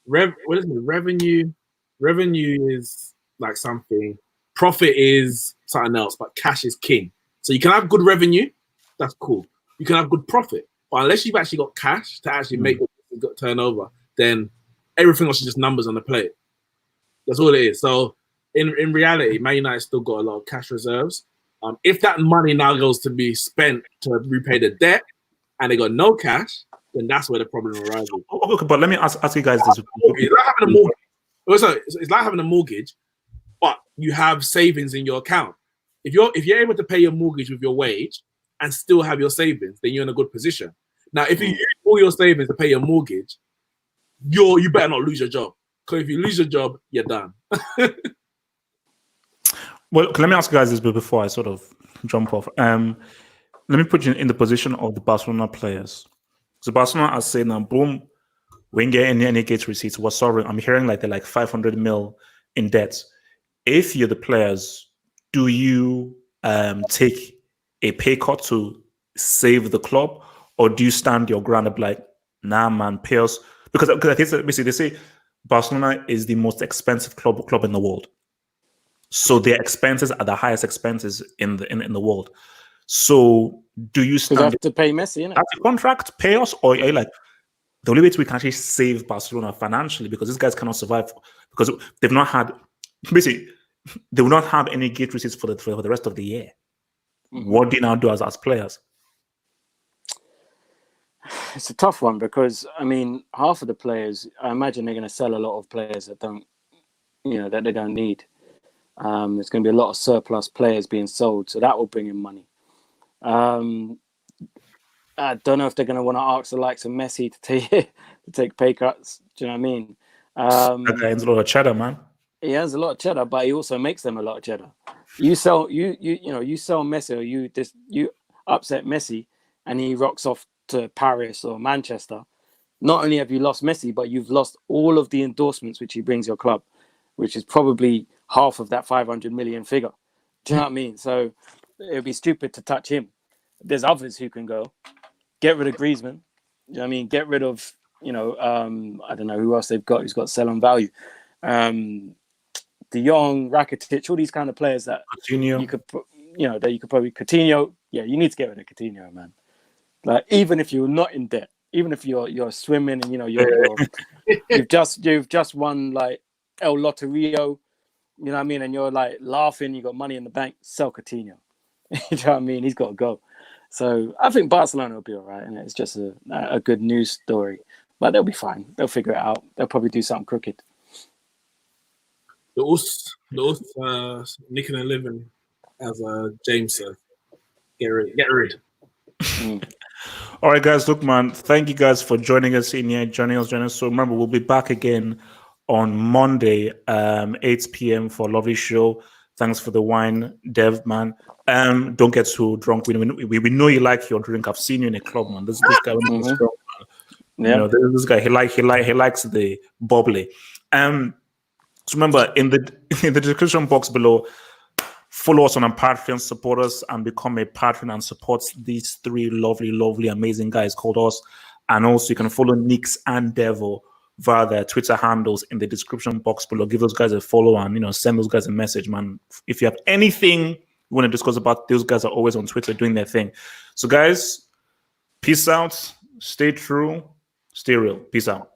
what is it? Revenue is like something. Profit is something else, but cash is king. So you can have good revenue, that's cool. You can have good profit, but unless you've actually got cash to actually make what turnover, then everything else is just numbers on the plate. That's all it is. So in reality, Man United still got a lot of cash reserves. If that money now goes to be spent to repay the debt, and they got no cash, then that's where the problem arises. Okay, but let me ask you guys this: it's like having a mortgage. It's like having a mortgage, but you have savings in your account. If you're able to pay your mortgage with your wage and still have your savings, then you're in a good position. Now, if you use all your savings to pay your mortgage, you better not lose your job. Because if you lose your job, you're done. Well, let me ask you guys this before I sort of jump off. Let me put you in the position of the Barcelona players. So Barcelona are saying now, boom, Wenger any gate receipts. Well, sorry, I'm hearing like they're like 500 mil in debt. If you're the players, do you take a pay cut to save the club, or do you stand your ground and be like, nah, man, pay us? Because I think basically they say Barcelona is the most expensive club in the world, so their expenses are the highest expenses in the world. So do you stand? You have to pay Messi, innit? At the contract, pay us, or are you like the only way we can actually save Barcelona financially, because these guys cannot survive because they've not had basically. They will not have any gate receipts for the rest of the year. What do you now do as players? It's a tough one because, I mean, half of the players, I imagine they're going to sell a lot of players that that they don't need. There's going to be a lot of surplus players being sold, so that will bring in money. I don't know if they're going to want to ask the likes of Messi to take pay cuts. Do you know what I mean? That guy has a lot of cheddar, man. He has a lot of cheddar, but he also makes them a lot of cheddar. You sell Messi, or you upset Messi, and he rocks off to Paris or Manchester. Not only have you lost Messi, but you've lost all of the endorsements which he brings your club, which is probably half of that 500 million figure. Do you know what I mean? So it would be stupid to touch him. There's others who can go. Get rid of Griezmann. Do you know what I mean? Get rid of I don't know who else they've got who's got sell-on value. De Jong, Rakitic, all these kind of players that Coutinho. you could probably Coutinho. Yeah, you need to get rid of Coutinho, man. Like, even if you're not in debt, even if you're swimming and you've just won like El Loterio, you know what I mean, and you're like laughing, you got money in the bank, sell Coutinho. You know what I mean? He's got to go. So I think Barcelona will be all right, and it's just a good news story. But they'll be fine. They'll figure it out. They'll probably do something crooked. The nicking and living, as James said. Get rid. All right, guys. Look, man. Thank you guys for joining us in here. Joining us. So remember, we'll be back again on Monday, 8 p.m. for a lovely show. Thanks for the wine, Dev, man. Don't get too drunk. We know you like your drink. I've seen you in a club, man. This guy, when he's drunk, man. This guy, he likes the bubbly. So remember, in the description box below, Follow us on our Patreon, support us, and become a patron and support these three lovely, amazing guys called us. And also, you can follow Nix and Devil via their Twitter handles in the description box below. Give those guys a follow and send those guys a message, man. If you have anything you want to discuss about, those guys are always on Twitter doing their thing. So, guys, peace out. Stay true. Stay real. Peace out.